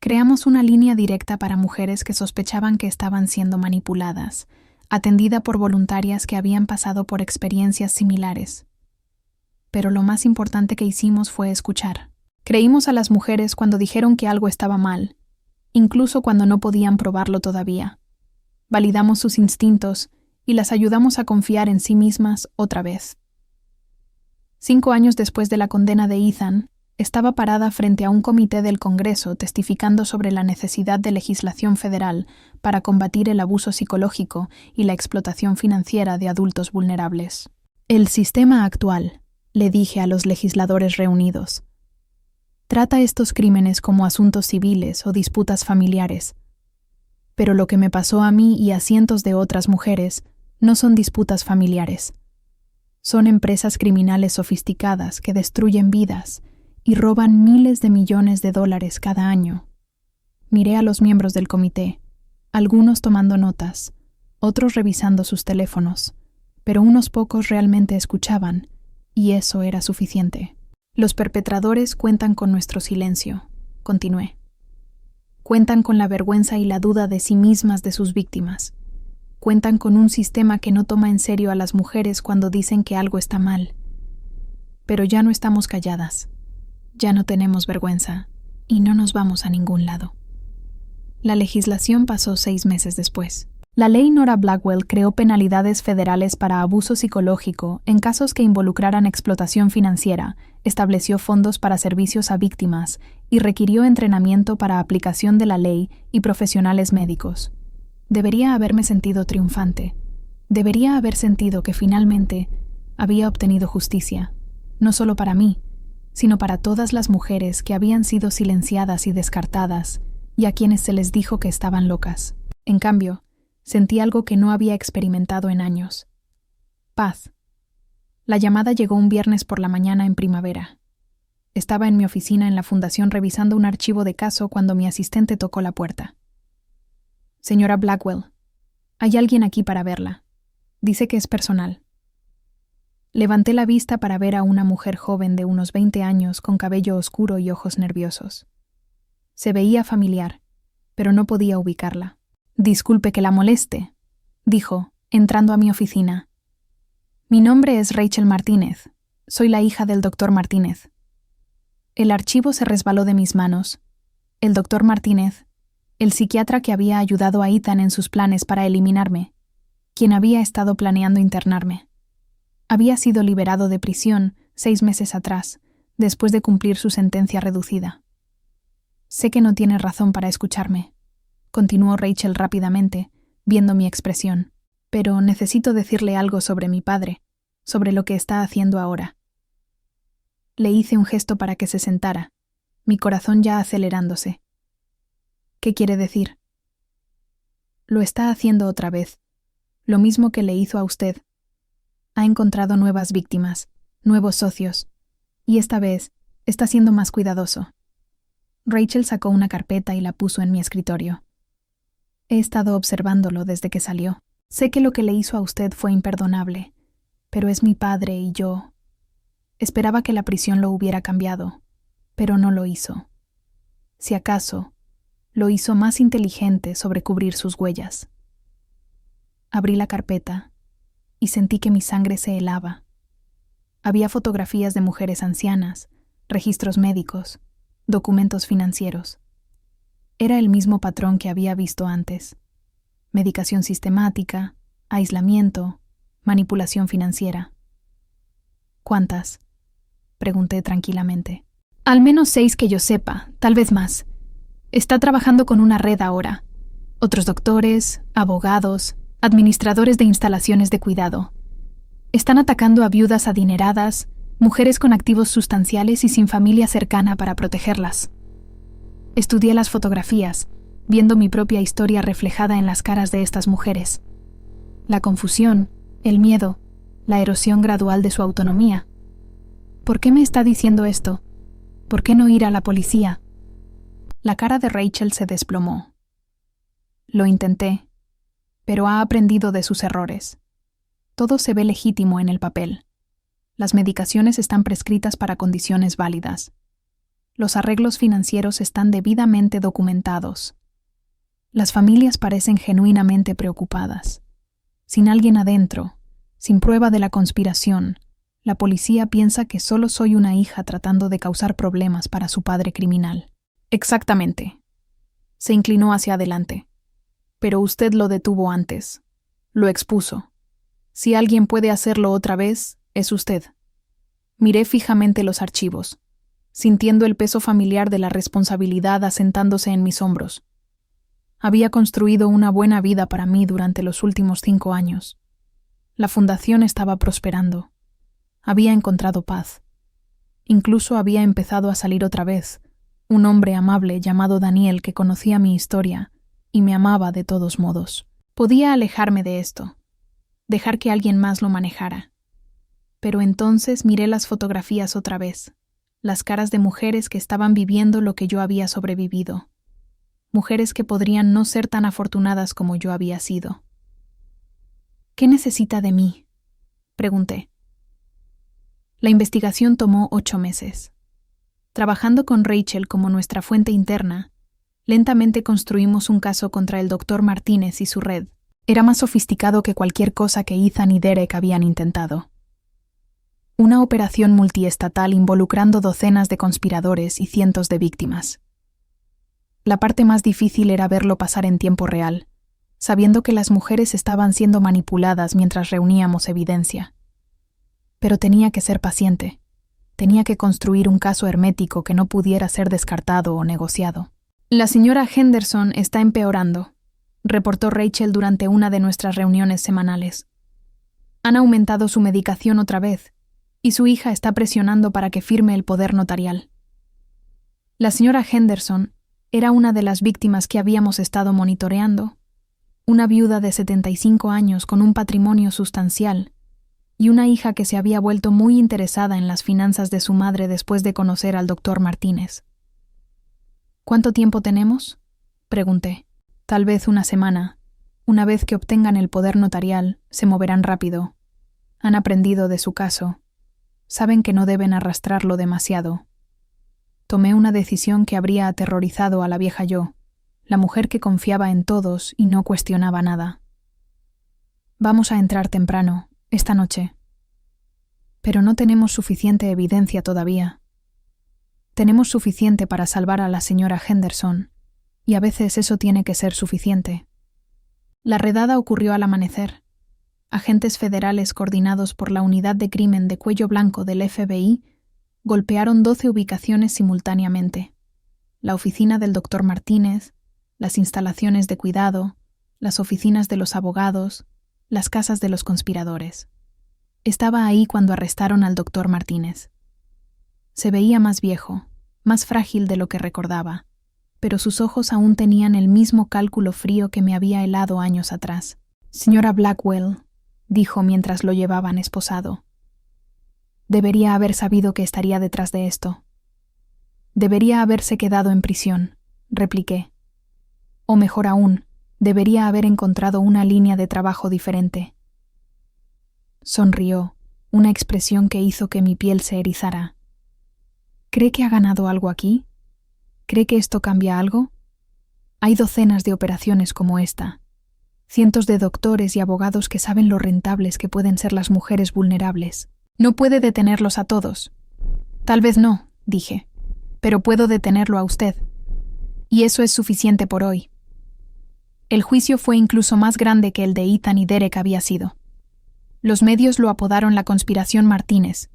Creamos una línea directa para mujeres que sospechaban que estaban siendo manipuladas, atendida por voluntarias que habían pasado por experiencias similares. Pero lo más importante que hicimos fue escuchar. Creímos a las mujeres cuando dijeron que algo estaba mal, incluso cuando no podían probarlo todavía. Validamos sus instintos y las ayudamos a confiar en sí mismas otra vez. 5 años después de la condena de Ethan, estaba parada frente a un comité del Congreso testificando sobre la necesidad de legislación federal para combatir el abuso psicológico y la explotación financiera de adultos vulnerables. El sistema actual, le dije a los legisladores reunidos, trata estos crímenes como asuntos civiles o disputas familiares. Pero lo que me pasó a mí y a cientos de otras mujeres no son disputas familiares. Son empresas criminales sofisticadas que destruyen vidas y roban miles de millones de dólares cada año. Miré a los miembros del comité, algunos tomando notas, otros revisando sus teléfonos, pero unos pocos realmente escuchaban, y eso era suficiente. Los perpetradores cuentan con nuestro silencio, continué. Cuentan con la vergüenza y la duda de sí mismas de sus víctimas. Cuentan con un sistema que no toma en serio a las mujeres cuando dicen que algo está mal. Pero ya no estamos calladas. Ya no tenemos vergüenza. y no nos vamos a ningún lado. La legislación pasó 6 meses después. La ley Nora Blackwell creó penalidades federales para abuso psicológico en casos que involucraran explotación financiera, estableció fondos para servicios a víctimas y requirió entrenamiento para aplicación de la ley y profesionales médicos. Debería haberme sentido triunfante. Debería haber sentido que finalmente había obtenido justicia, no solo para mí, sino para todas las mujeres que habían sido silenciadas y descartadas y a quienes se les dijo que estaban locas. En cambio, sentí algo que no había experimentado en años. Paz. La llamada llegó un viernes por la mañana en primavera. Estaba en mi oficina en la fundación revisando un archivo de caso cuando mi asistente tocó la puerta. Señora Blackwell, hay alguien aquí para verla. Dice que es personal. Levanté la vista para ver a una mujer joven de unos 20 años con cabello oscuro y ojos nerviosos. Se veía familiar, pero no podía ubicarla. Disculpe que la moleste, dijo, entrando a mi oficina. Mi nombre es Rachel Martínez. Soy la hija del doctor Martínez. El archivo se resbaló de mis manos. El doctor Martínez, el psiquiatra que había ayudado a Ethan en sus planes para eliminarme, quien había estado planeando internarme. Había sido liberado de prisión 6 meses atrás, después de cumplir su sentencia reducida. Sé que no tiene razón para escucharme, continuó Rachel rápidamente, viendo mi expresión, pero necesito decirle algo sobre mi padre, sobre lo que está haciendo ahora. Le hice un gesto para que se sentara, mi corazón ya acelerándose. ¿Qué quiere decir? Lo está haciendo otra vez, lo mismo que le hizo a usted. Ha encontrado nuevas víctimas, nuevos socios, y esta vez está siendo más cuidadoso. Rachel sacó una carpeta y la puso en mi escritorio. He estado observándolo desde que salió. Sé que lo que le hizo a usted fue imperdonable, pero es mi padre y yo. Esperaba que la prisión lo hubiera cambiado, pero no lo hizo. Si acaso, lo hizo más inteligente sobre cubrir sus huellas. Abrí la carpeta y sentí que mi sangre se helaba. Había fotografías de mujeres ancianas, registros médicos, documentos financieros. Era el mismo patrón que había visto antes. Medicación sistemática, aislamiento, manipulación financiera. ¿Cuántas? Pregunté tranquilamente. Al menos 6 que yo sepa, tal vez más. Está trabajando con una red ahora. Otros doctores, abogados, administradores de instalaciones de cuidado. Están atacando a viudas adineradas, mujeres con activos sustanciales y sin familia cercana para protegerlas. Estudié las fotografías, viendo mi propia historia reflejada en las caras de estas mujeres. La confusión, el miedo, la erosión gradual de su autonomía. ¿Por qué me está diciendo esto? ¿Por qué no ir a la policía? La cara de Rachel se desplomó. Lo intenté, pero ha aprendido de sus errores. Todo se ve legítimo en el papel. Las medicaciones están prescritas para condiciones válidas. Los arreglos financieros están debidamente documentados. Las familias parecen genuinamente preocupadas. Sin alguien adentro, sin prueba de la conspiración, la policía piensa que solo soy una hija tratando de causar problemas para su padre criminal. Exactamente. Se inclinó hacia adelante. Pero usted lo detuvo antes. Lo expuso. Si alguien puede hacerlo otra vez, es usted. Miré fijamente los archivos, sintiendo el peso familiar de la responsabilidad asentándose en mis hombros. Había construido una buena vida para mí durante los últimos 5 años. La fundación estaba prosperando. Había encontrado paz. Incluso había empezado a salir otra vez, un hombre amable llamado Daniel que conocía mi historia y me amaba de todos modos. Podía alejarme de esto, dejar que alguien más lo manejara. Pero entonces miré las fotografías otra vez, las caras de mujeres que estaban viviendo lo que yo había sobrevivido. Mujeres que podrían no ser tan afortunadas como yo había sido. ¿Qué necesita de mí?, pregunté. La investigación tomó 8 meses. Trabajando con Rachel como nuestra fuente interna, lentamente construimos un caso contra el doctor Martínez y su red. Era más sofisticado que cualquier cosa que Ethan y Derek habían intentado. Una operación multiestatal involucrando docenas de conspiradores y cientos de víctimas. La parte más difícil era verlo pasar en tiempo real, sabiendo que las mujeres estaban siendo manipuladas mientras reuníamos evidencia. Pero tenía que ser paciente. Tenía que construir un caso hermético que no pudiera ser descartado o negociado. La señora Henderson está empeorando, reportó Rachel durante una de nuestras reuniones semanales. Han aumentado su medicación otra vez, y su hija está presionando para que firme el poder notarial. La señora Henderson era una de las víctimas que habíamos estado monitoreando, una viuda de 75 años con un patrimonio sustancial y una hija que se había vuelto muy interesada en las finanzas de su madre después de conocer al doctor Martínez. ¿Cuánto tiempo tenemos?, pregunté. Tal vez una semana. Una vez que obtengan el poder notarial, se moverán rápido. Han aprendido de su caso. Saben que no deben arrastrarlo demasiado. Tomé una decisión que habría aterrorizado a la vieja yo, la mujer que confiaba en todos y no cuestionaba nada. Vamos a entrar temprano, esta noche. Pero no tenemos suficiente evidencia todavía. Tenemos suficiente para salvar a la señora Henderson, y a veces eso tiene que ser suficiente. La redada ocurrió al amanecer. Agentes federales coordinados por la Unidad de Crimen de Cuello Blanco del FBI golpearon 12 ubicaciones simultáneamente: la oficina del doctor Martínez, las instalaciones de cuidado, las oficinas de los abogados, las casas de los conspiradores. Estaba ahí cuando arrestaron al doctor Martínez. Se veía más viejo, más frágil de lo que recordaba, pero sus ojos aún tenían el mismo cálculo frío que me había helado años atrás. «Señora Blackwell», dijo mientras lo llevaban esposado. «Debería haber sabido que estaría detrás de esto». «Debería haberse quedado en prisión», repliqué. «O mejor aún, debería haber encontrado una línea de trabajo diferente». Sonrió, una expresión que hizo que mi piel se erizara. «¿Cree que ha ganado algo aquí? ¿Cree que esto cambia algo? Hay docenas de operaciones como esta. Cientos de doctores y abogados que saben lo rentables que pueden ser las mujeres vulnerables. No puede detenerlos a todos». «Tal vez no», dije, «pero puedo detenerlo a usted. Y eso es suficiente por hoy». El juicio fue incluso más grande que el de Ethan y Derek había sido. Los medios lo apodaron la conspiración Martínez,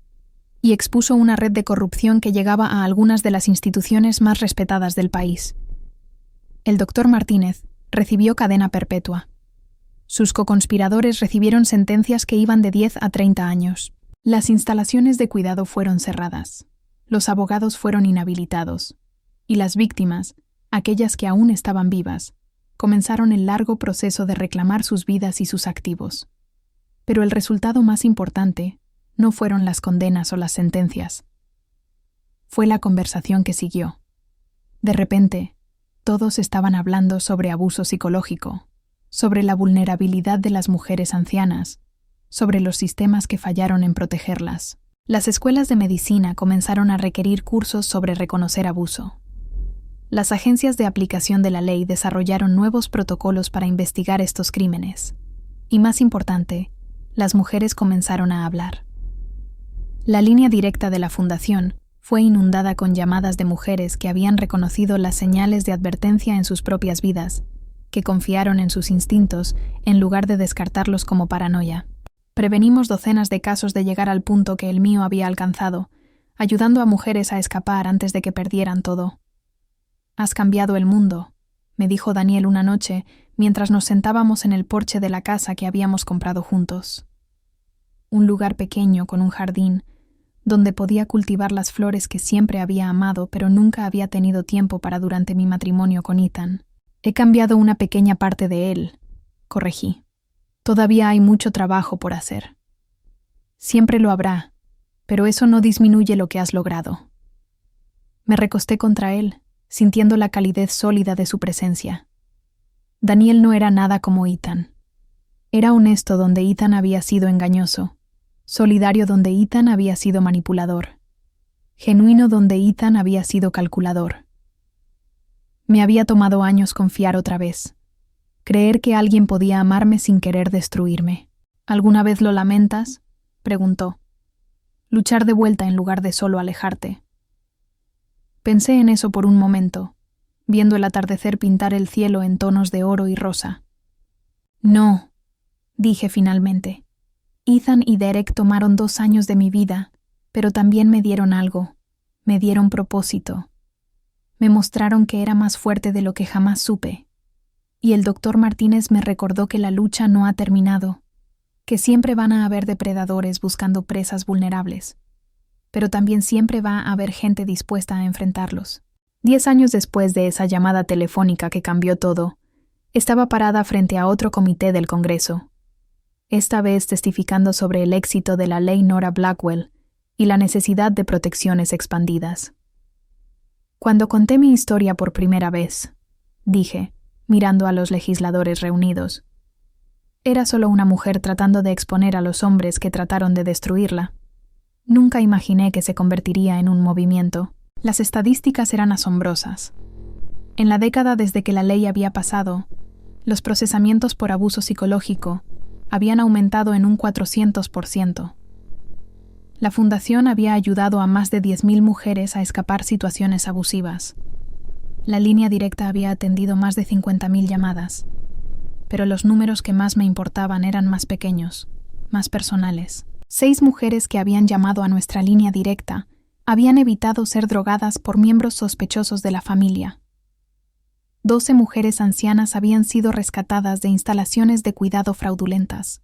y expuso una red de corrupción que llegaba a algunas de las instituciones más respetadas del país. El doctor Martínez recibió cadena perpetua. Sus coconspiradores recibieron sentencias que iban de 10 a 30 años. Las instalaciones de cuidado fueron cerradas, los abogados fueron inhabilitados, y las víctimas, aquellas que aún estaban vivas, comenzaron el largo proceso de reclamar sus vidas y sus activos. Pero el resultado más importante no fueron las condenas o las sentencias. Fue la conversación que siguió. De repente, todos estaban hablando sobre abuso psicológico, sobre la vulnerabilidad de las mujeres ancianas, sobre los sistemas que fallaron en protegerlas. Las escuelas de medicina comenzaron a requerir cursos sobre reconocer abuso. Las agencias de aplicación de la ley desarrollaron nuevos protocolos para investigar estos crímenes. Y más importante, las mujeres comenzaron a hablar. La línea directa de la fundación fue inundada con llamadas de mujeres que habían reconocido las señales de advertencia en sus propias vidas, que confiaron en sus instintos en lugar de descartarlos como paranoia. Prevenimos docenas de casos de llegar al punto que el mío había alcanzado, ayudando a mujeres a escapar antes de que perdieran todo. «Has cambiado el mundo», me dijo Daniel una noche mientras nos sentábamos en el porche de la casa que habíamos comprado juntos. Un lugar pequeño con un jardín, donde podía cultivar las flores que siempre había amado pero nunca había tenido tiempo para durante mi matrimonio con Ethan. «He cambiado una pequeña parte de él», corregí. «Todavía hay mucho trabajo por hacer». «Siempre lo habrá, pero eso no disminuye lo que has logrado». Me recosté contra él, sintiendo la calidez sólida de su presencia. Daniel no era nada como Ethan. Era honesto donde Ethan había sido engañoso, solidario donde Ethan había sido manipulador, genuino donde Ethan había sido calculador. Me había tomado años confiar otra vez, creer que alguien podía amarme sin querer destruirme. «¿Alguna vez lo lamentas?», preguntó. «Luchar de vuelta en lugar de solo alejarte». Pensé en eso por un momento, viendo el atardecer pintar el cielo en tonos de oro y rosa. No, dije finalmente. Ethan y Derek tomaron 2 años de mi vida, pero también me dieron algo, me dieron propósito. Me mostraron que era más fuerte de lo que jamás supe. Y el doctor Martínez me recordó que la lucha no ha terminado, que siempre van a haber depredadores buscando presas vulnerables, pero también siempre va a haber gente dispuesta a enfrentarlos. 10 años después de esa llamada telefónica que cambió todo, estaba parada frente a otro comité del Congreso, esta vez testificando sobre el éxito de la ley Nora Blackwell y la necesidad de protecciones expandidas. Cuando conté mi historia por primera vez, dije, mirando a los legisladores reunidos, era solo una mujer tratando de exponer a los hombres que trataron de destruirla. Nunca imaginé que se convertiría en un movimiento. Las estadísticas eran asombrosas. En la década desde que la ley había pasado, los procesamientos por abuso psicológico habían aumentado en un 400%. La fundación había ayudado a más de 10.000 mujeres a escapar situaciones abusivas. La línea directa había atendido más de 50.000 llamadas, pero los números que más me importaban eran más pequeños, más personales. 6 mujeres que habían llamado a nuestra línea directa habían evitado ser drogadas por miembros sospechosos de la familia. 12 mujeres ancianas habían sido rescatadas de instalaciones de cuidado fraudulentas.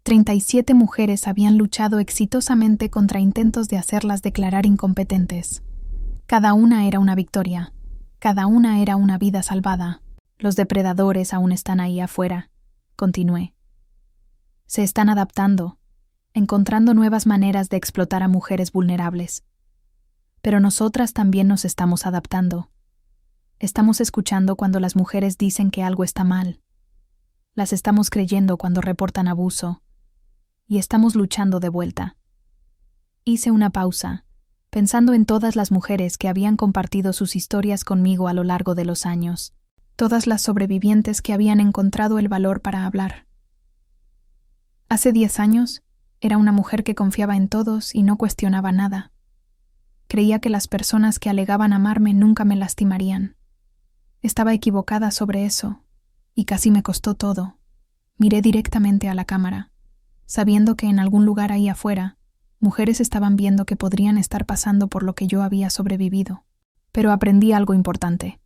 37 mujeres habían luchado exitosamente contra intentos de hacerlas declarar incompetentes. Cada una era una victoria. Cada una era una vida salvada. Los depredadores aún están ahí afuera, continué. Se están adaptando, encontrando nuevas maneras de explotar a mujeres vulnerables. Pero nosotras también nos estamos adaptando. Estamos escuchando cuando las mujeres dicen que algo está mal. Las estamos creyendo cuando reportan abuso. Y estamos luchando de vuelta. Hice una pausa, pensando en todas las mujeres que habían compartido sus historias conmigo a lo largo de los años, todas las sobrevivientes que habían encontrado el valor para hablar. Hace 10 años, era una mujer que confiaba en todos y no cuestionaba nada. Creía que las personas que alegaban amarme nunca me lastimarían. Estaba equivocada sobre eso, y casi me costó todo. Miré directamente a la cámara, sabiendo que en algún lugar ahí afuera, mujeres estaban viendo que podrían estar pasando por lo que yo había sobrevivido. Pero aprendí algo importante.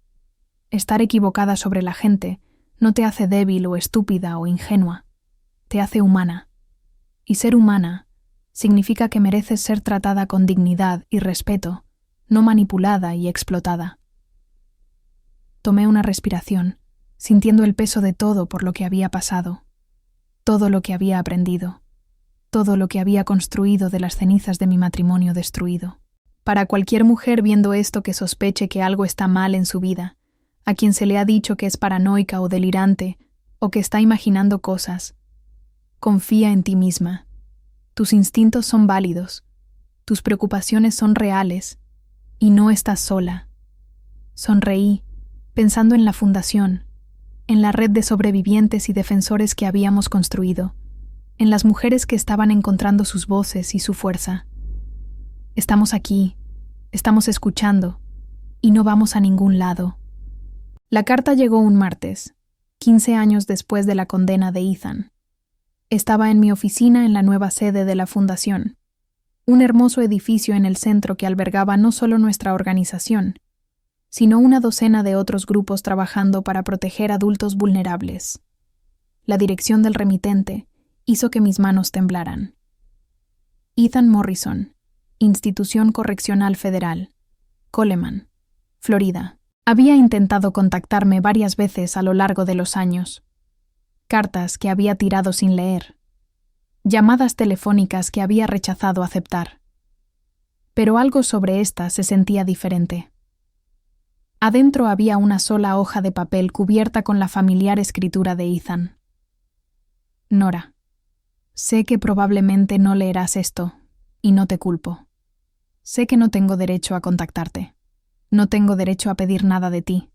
Estar equivocada sobre la gente no te hace débil o estúpida o ingenua. Te hace humana. Y ser humana significa que mereces ser tratada con dignidad y respeto, no manipulada y explotada. Tomé una respiración, sintiendo el peso de todo por lo que había pasado. Todo lo que había aprendido, todo lo que había construido de las cenizas de mi matrimonio destruido. Para cualquier mujer viendo esto que sospeche que algo está mal en su vida, a quien se le ha dicho que es paranoica o delirante, o que está imaginando cosas, confía en ti misma. Tus instintos son válidos, tus preocupaciones son reales, y no estás sola. Sonreí, pensando en la fundación, en la red de sobrevivientes y defensores que habíamos construido, en las mujeres que estaban encontrando sus voces y su fuerza. Estamos aquí, estamos escuchando, y no vamos a ningún lado. La carta llegó un martes, 15 años después de la condena de Ethan. Estaba en mi oficina en la nueva sede de la fundación, un hermoso edificio en el centro que albergaba no solo nuestra organización, sino una docena de otros grupos trabajando para proteger adultos vulnerables. La dirección del remitente hizo que mis manos temblaran. Ethan Morrison, Institución Correccional Federal, Coleman, Florida. Había intentado contactarme varias veces a lo largo de los años. Cartas que había tirado sin leer. Llamadas telefónicas que había rechazado aceptar. Pero algo sobre esta se sentía diferente. Adentro había una sola hoja de papel cubierta con la familiar escritura de Ethan. Nora, sé que probablemente no leerás esto, y no te culpo. Sé que no tengo derecho a contactarte. No tengo derecho a pedir nada de ti.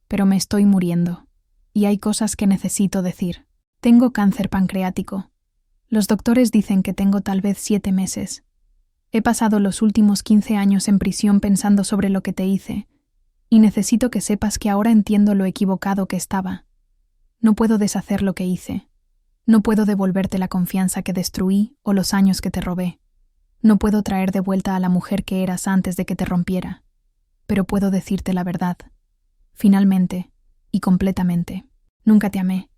Pero me estoy muriendo, y hay cosas que necesito decir. Tengo cáncer pancreático. Los doctores dicen que tengo tal vez 7 meses. He pasado los últimos 15 años en prisión pensando sobre lo que te hice, Y necesito que sepas que ahora entiendo lo equivocado que estaba. No puedo deshacer lo que hice. No puedo devolverte la confianza que destruí o los años que te robé. No puedo traer de vuelta a la mujer que eras antes de que te rompiera. Pero puedo decirte la verdad. Finalmente, y completamente, nunca te amé.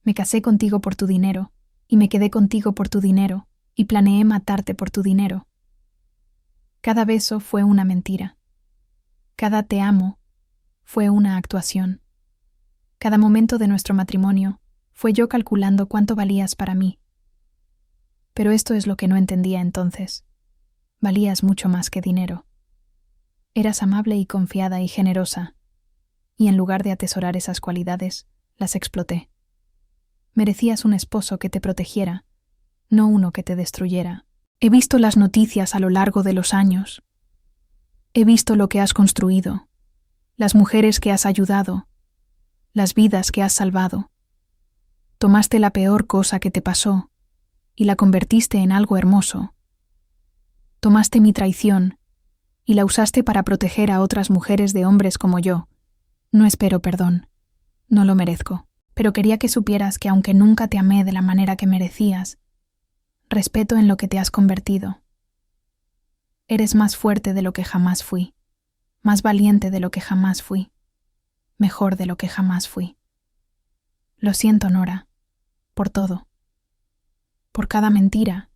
Me casé contigo por tu dinero, y me quedé contigo por tu dinero, y planeé matarte por tu dinero. Cada beso fue una mentira. Cada te amo fue una actuación. Cada momento de nuestro matrimonio fue yo calculando cuánto valías para mí. Pero esto es lo que no entendía entonces. Valías mucho más que dinero. Eras amable y confiada y generosa, y en lugar de atesorar esas cualidades, las exploté. Merecías un esposo que te protegiera, no uno que te destruyera. He visto las noticias a lo largo de los años. He visto lo que has construido, las mujeres que has ayudado, las vidas que has salvado. Tomaste la peor cosa que te pasó y la convertiste en algo hermoso. Tomaste mi traición y la usaste para proteger a otras mujeres de hombres como yo. No espero perdón, no lo merezco, pero quería que supieras que aunque nunca te amé de la manera que merecías, respeto en lo que te has convertido. Eres más fuerte de lo que jamás fui, más valiente de lo que jamás fui, mejor de lo que jamás fui. Lo siento, Nora, por todo. Por cada mentira,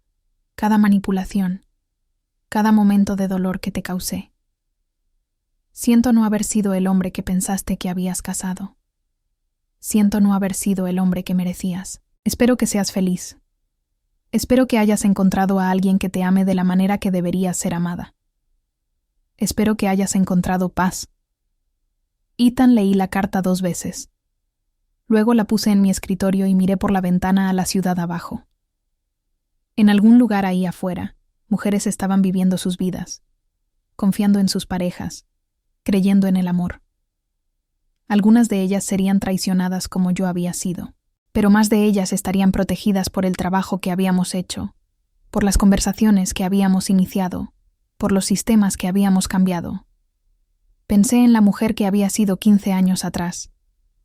cada manipulación, cada momento de dolor que te causé. Siento no haber sido el hombre que pensaste que habías casado. Siento no haber sido el hombre que merecías. Espero que seas feliz. Espero que hayas encontrado a alguien que te ame de la manera que deberías ser amada. Espero que hayas encontrado paz. Ethan, leí la carta 2 veces. Luego la puse en mi escritorio y miré por la ventana a la ciudad abajo. En algún lugar ahí afuera, mujeres estaban viviendo sus vidas, confiando en sus parejas, creyendo en el amor. Algunas de ellas serían traicionadas como yo había sido, pero más de ellas estarían protegidas por el trabajo que habíamos hecho, por las conversaciones que habíamos iniciado, por los sistemas que habíamos cambiado. Pensé en la mujer que había sido 15 años atrás,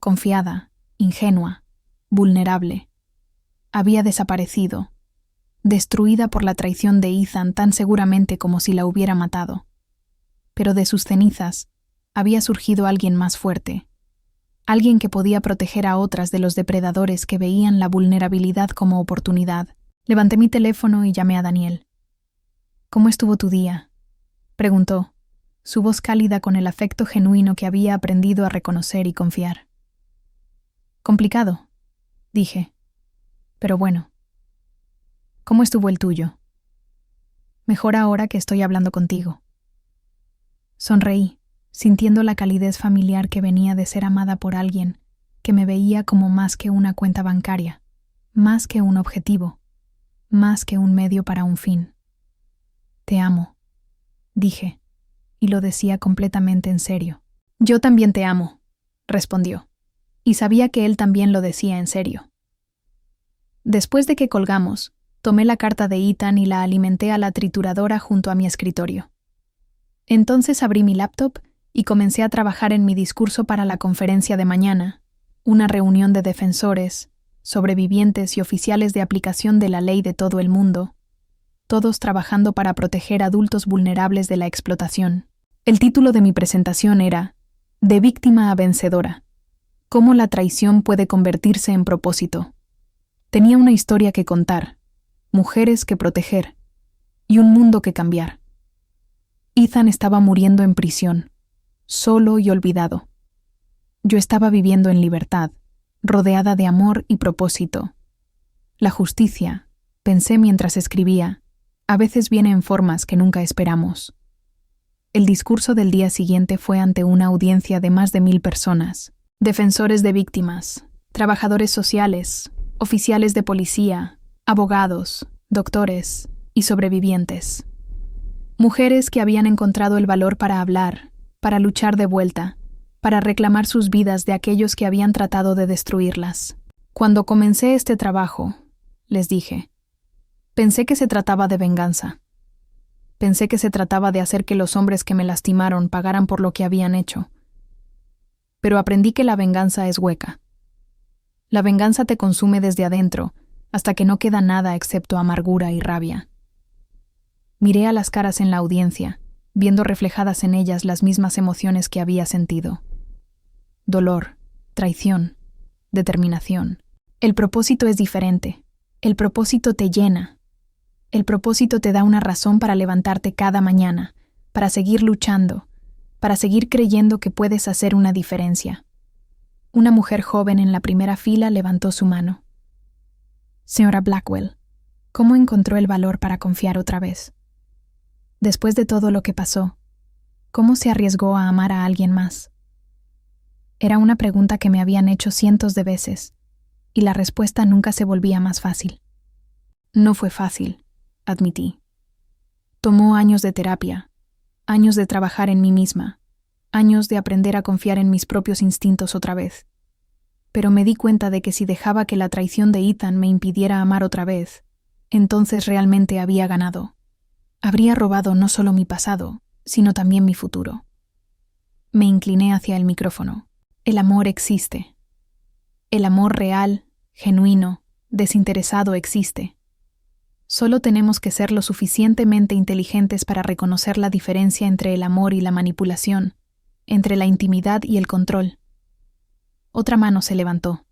confiada, ingenua, vulnerable. Había desaparecido, destruida por la traición de Ethan tan seguramente como si la hubiera matado. Pero de sus cenizas había surgido alguien más fuerte, alguien que podía proteger a otras de los depredadores que veían la vulnerabilidad como oportunidad. Levanté mi teléfono y llamé a Daniel. «¿Cómo estuvo tu día?», preguntó, su voz cálida con el afecto genuino que había aprendido a reconocer y confiar. «Complicado», dije, «pero bueno». «¿Cómo estuvo el tuyo?». «Mejor ahora que estoy hablando contigo». Sonreí, sintiendo la calidez familiar que venía de ser amada por alguien que me veía como más que una cuenta bancaria, más que un objetivo, más que un medio para un fin. «Te amo», dije, y lo decía completamente en serio. «Yo también te amo», respondió, y sabía que él también lo decía en serio. Después de que colgamos, tomé la carta de Ethan y la alimenté a la trituradora junto a mi escritorio. Entonces abrí mi laptop y comencé a trabajar en mi discurso para la conferencia de mañana, una reunión de defensores, sobrevivientes y oficiales de aplicación de la ley de todo el mundo, todos trabajando para proteger adultos vulnerables de la explotación. El título de mi presentación era «De víctima a vencedora. Cómo la traición puede convertirse en propósito». Tenía una historia que contar, mujeres que proteger y un mundo que cambiar. Ethan estaba muriendo en prisión, solo y olvidado. Yo estaba viviendo en libertad, rodeada de amor y propósito. La justicia, pensé mientras escribía, a veces viene en formas que nunca esperamos. El discurso del día siguiente fue ante una audiencia de más de 1000 personas, defensores de víctimas, trabajadores sociales, oficiales de policía, abogados, doctores y sobrevivientes. Mujeres que habían encontrado el valor para hablar, para luchar de vuelta, para reclamar sus vidas de aquellos que habían tratado de destruirlas. Cuando comencé este trabajo, les dije, pensé que se trataba de venganza. Pensé que se trataba de hacer que los hombres que me lastimaron pagaran por lo que habían hecho. Pero aprendí que la venganza es hueca. La venganza te consume desde adentro, hasta que no queda nada excepto amargura y rabia. Miré a las caras en la audiencia, viendo reflejadas en ellas las mismas emociones que había sentido. Dolor, traición, determinación. El propósito es diferente. El propósito te llena. El propósito te da una razón para levantarte cada mañana, para seguir luchando, para seguir creyendo que puedes hacer una diferencia. Una mujer joven en la primera fila levantó su mano. Señora Blackwell, ¿cómo encontró el valor para confiar otra vez? Después de todo lo que pasó, ¿cómo se arriesgó a amar a alguien más? Era una pregunta que me habían hecho cientos de veces, y la respuesta nunca se volvía más fácil. No fue fácil, admití. Tomó años de terapia, años de trabajar en mí misma, años de aprender a confiar en mis propios instintos otra vez. Pero me di cuenta de que si dejaba que la traición de Ethan me impidiera amar otra vez, entonces realmente había ganado. Habría robado no solo mi pasado, sino también mi futuro. Me incliné hacia el micrófono. El amor existe. El amor real, genuino, desinteresado existe. Solo tenemos que ser lo suficientemente inteligentes para reconocer la diferencia entre el amor y la manipulación, entre la intimidad y el control. Otra mano se levantó.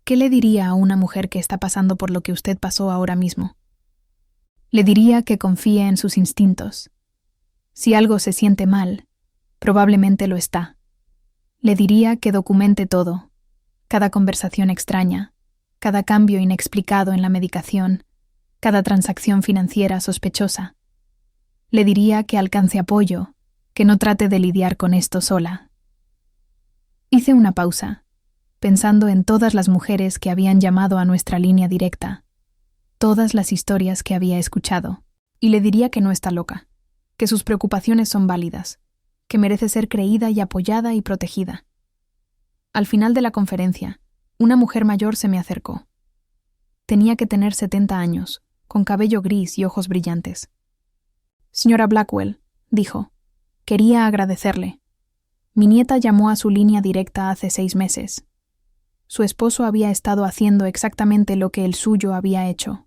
¿Qué le diría a una mujer que está pasando por lo que usted pasó ahora mismo? Le diría que confíe en sus instintos. Si algo se siente mal, probablemente lo está. Le diría que documente todo, cada conversación extraña, cada cambio inexplicado en la medicación, cada transacción financiera sospechosa. Le diría que alcance apoyo, que no trate de lidiar con esto sola. Hice una pausa, pensando en todas las mujeres que habían llamado a nuestra línea directa, todas las historias que había escuchado, y le diría que no está loca, que sus preocupaciones son válidas, que merece ser creída y apoyada y protegida. Al final de la conferencia, una mujer mayor se me acercó. Tenía que tener 70 años, con cabello gris y ojos brillantes. Señora Blackwell, dijo, quería agradecerle. Mi nieta llamó a su línea directa hace 6 meses. Su esposo había estado haciendo exactamente lo que el suyo había hecho,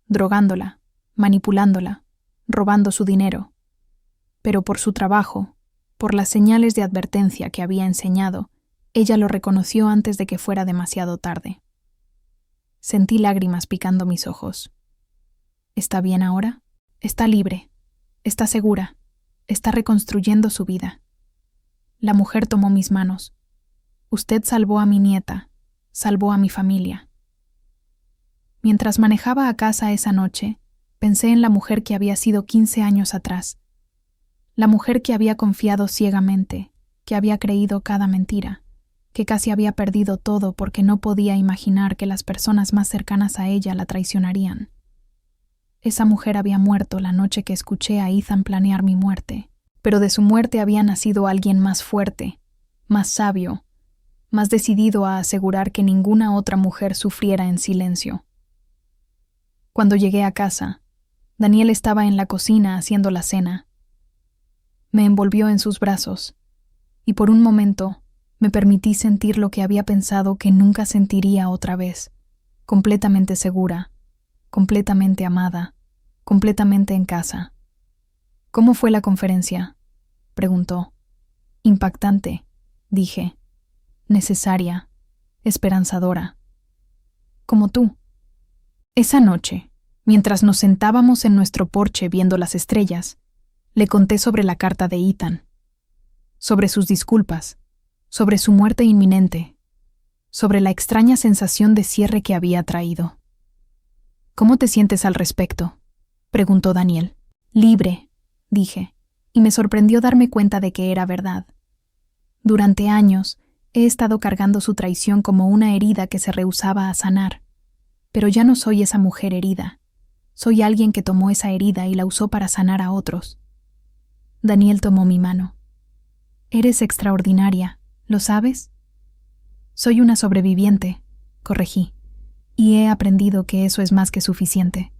drogándola, manipulándola, robando su dinero. Pero por su trabajo, por las señales de advertencia que había enseñado, ella lo reconoció antes de que fuera demasiado tarde. Sentí lágrimas picando mis ojos. ¿Está bien ahora? Está libre. Está segura. Está reconstruyendo su vida. La mujer tomó mis manos. Usted salvó a mi nieta. Salvó a mi familia. Mientras manejaba a casa esa noche, pensé en la mujer que había sido 15 años atrás. La mujer que había confiado ciegamente, que había creído cada mentira, que casi había perdido todo porque no podía imaginar que las personas más cercanas a ella la traicionarían. Esa mujer había muerto la noche que escuché a Ethan planear mi muerte, pero de su muerte había nacido alguien más fuerte, más sabio, más decidido a asegurar que ninguna otra mujer sufriera en silencio. Cuando llegué a casa, Daniel estaba en la cocina haciendo la cena. Me envolvió en sus brazos, y por un momento me permití sentir lo que había pensado que nunca sentiría otra vez, completamente segura, completamente amada, completamente en casa. ¿Cómo fue la conferencia?, preguntó. Impactante, dije. Necesaria, esperanzadora. Como tú. Esa noche, mientras nos sentábamos en nuestro porche viendo las estrellas, le conté sobre la carta de Ethan, sobre sus disculpas, sobre su muerte inminente, sobre la extraña sensación de cierre que había traído. ¿Cómo te sientes al respecto?, preguntó Daniel. Libre, dije, y me sorprendió darme cuenta de que era verdad. Durante años he estado cargando su traición como una herida que se rehusaba a sanar, pero ya no soy esa mujer herida. Soy alguien que tomó esa herida y la usó para sanar a otros. Daniel tomó mi mano. Eres extraordinaria, ¿lo sabes? Soy una sobreviviente, corregí, y he aprendido que eso es más que suficiente.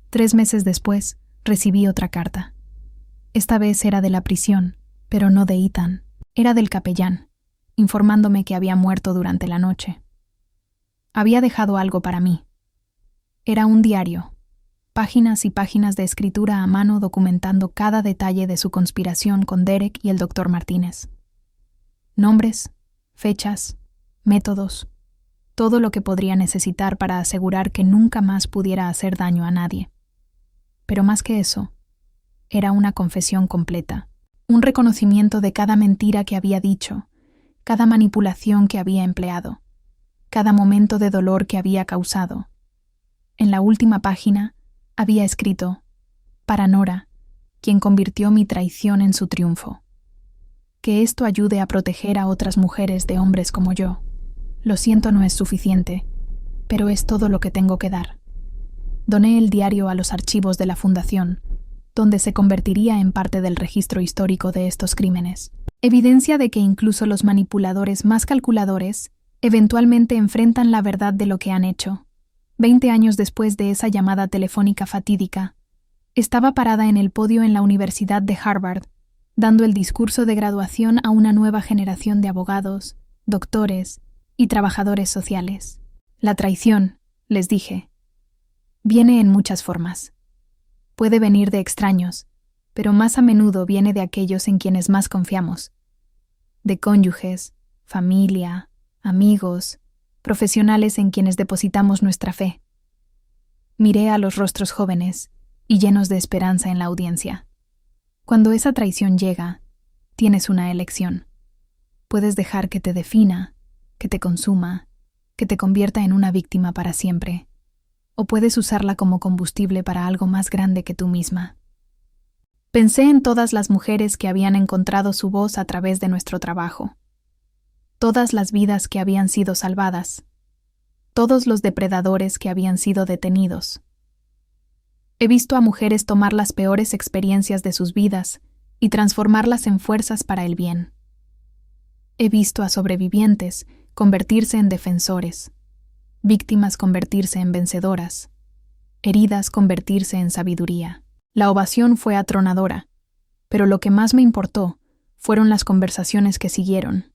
3 meses después, Recibí otra carta. Esta vez era de la prisión, pero no de Ethan. Era del capellán, informándome que había muerto durante la noche. Había dejado algo para mí. Era un diario, páginas y páginas de escritura a mano documentando cada detalle de su conspiración con Derek y el Dr. Martínez. Nombres, fechas, métodos, todo lo que podría necesitar para asegurar que nunca más pudiera hacer daño a nadie. Pero más que eso, era una confesión completa, un reconocimiento de cada mentira que había dicho, cada manipulación que había empleado, cada momento de dolor que había causado. En la última página había escrito, para Nora, quien convirtió mi traición en su triunfo. Que esto ayude a proteger a otras mujeres de hombres como yo. Lo siento, no es suficiente, pero es todo lo que tengo que dar. Doné el diario a los archivos de la fundación, donde se convertiría en parte del registro histórico de estos crímenes. Evidencia de que incluso los manipuladores más calculadores eventualmente enfrentan la verdad de lo que han hecho. 20 años después de esa llamada telefónica fatídica, estaba parada en el podio en la Universidad de Harvard, dando el discurso de graduación a una nueva generación de abogados, doctores y trabajadores sociales. La traición, les dije, viene en muchas formas. Puede venir de extraños, pero más a menudo viene de aquellos en quienes más confiamos. De cónyuges, familia, amigos, profesionales en quienes depositamos nuestra fe. Miré a los rostros jóvenes y llenos de esperanza en la audiencia. Cuando esa traición llega, tienes una elección. Puedes dejar que te defina, que te consuma, que te convierta en una víctima para siempre, o puedes usarla como combustible para algo más grande que tú misma. Pensé en todas las mujeres que habían encontrado su voz a través de nuestro trabajo, todas las vidas que habían sido salvadas, todos los depredadores que habían sido detenidos. He visto a mujeres tomar las peores experiencias de sus vidas y transformarlas en fuerzas para el bien. He visto a sobrevivientes convertirse en defensores, víctimas convertirse en vencedoras, heridas convertirse en sabiduría. La ovación fue atronadora, pero lo que más me importó fueron las conversaciones que siguieron.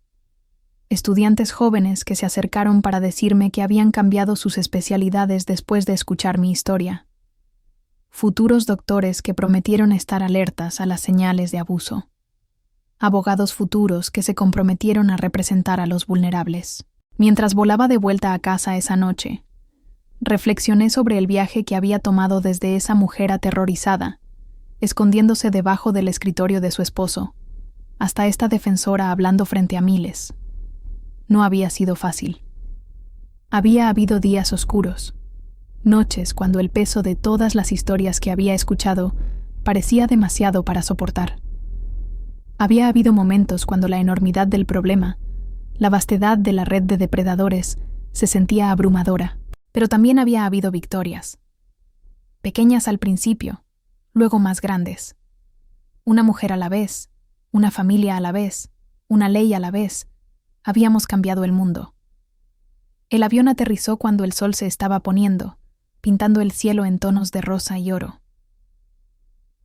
Estudiantes jóvenes que se acercaron para decirme que habían cambiado sus especialidades después de escuchar mi historia. Futuros doctores que prometieron estar alertas a las señales de abuso. Abogados futuros que se comprometieron a representar a los vulnerables. Mientras volaba de vuelta a casa esa noche, reflexioné sobre el viaje que había tomado desde esa mujer aterrorizada, escondiéndose debajo del escritorio de su esposo, hasta esta defensora hablando frente a miles. No había sido fácil. Había habido días oscuros, noches cuando el peso de todas las historias que había escuchado parecía demasiado para soportar. Había habido momentos cuando la enormidad del problema, la vastedad de la red de depredadores, se sentía abrumadora, pero también había habido victorias. Pequeñas al principio, luego más grandes. Una mujer a la vez, una familia a la vez, una ley a la vez. Habíamos cambiado el mundo. El avión aterrizó cuando el sol se estaba poniendo, pintando el cielo en tonos de rosa y oro.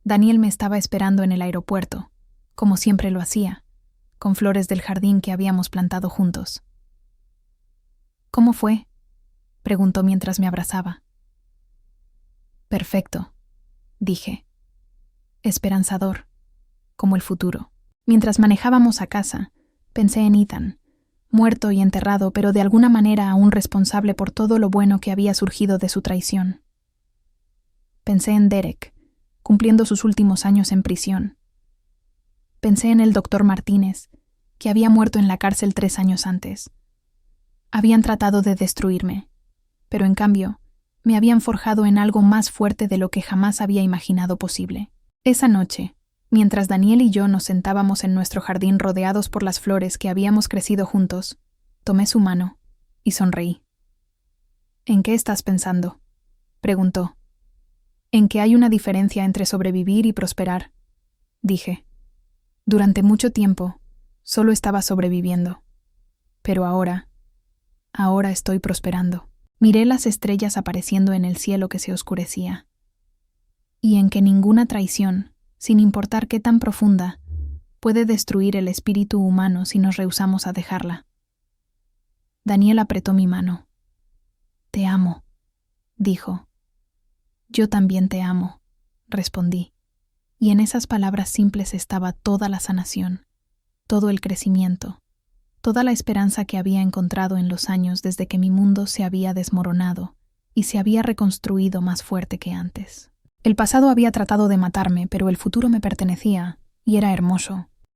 Daniel me estaba esperando en el aeropuerto, como siempre lo hacía, con flores del jardín que habíamos plantado juntos. ¿Cómo fue?, preguntó mientras me abrazaba. Perfecto, dije. Esperanzador, como el futuro. Mientras manejábamos a casa, pensé en Ethan, muerto y enterrado, pero de alguna manera aún responsable por todo lo bueno que había surgido de su traición. Pensé en Derek, cumpliendo sus últimos años en prisión. Pensé en el Dr. Martínez, que había muerto en la cárcel 3 años antes. Habían tratado de destruirme, pero en cambio, me habían forjado en algo más fuerte de lo que jamás había imaginado posible. Esa noche, mientras Daniel y yo nos sentábamos en nuestro jardín rodeados por las flores que habíamos crecido juntos, tomé su mano y sonreí. ¿En qué estás pensando?, preguntó. En que hay una diferencia entre sobrevivir y prosperar, dije. Durante mucho tiempo, solo estaba sobreviviendo. Pero ahora estoy prosperando. Miré las estrellas apareciendo en el cielo que se oscurecía. y en que ninguna traición, sin importar qué tan profunda, puede destruir el espíritu humano si nos rehusamos a dejarla. Daniel apretó mi mano. «Te amo», dijo. «Yo también te amo», respondí, y en esas palabras simples estaba toda la sanación, todo el crecimiento, toda la esperanza que había encontrado en los años desde que mi mundo se había desmoronado y se había reconstruido más fuerte que antes. El pasado había tratado de matarme, pero el futuro me pertenecía, y era hermoso.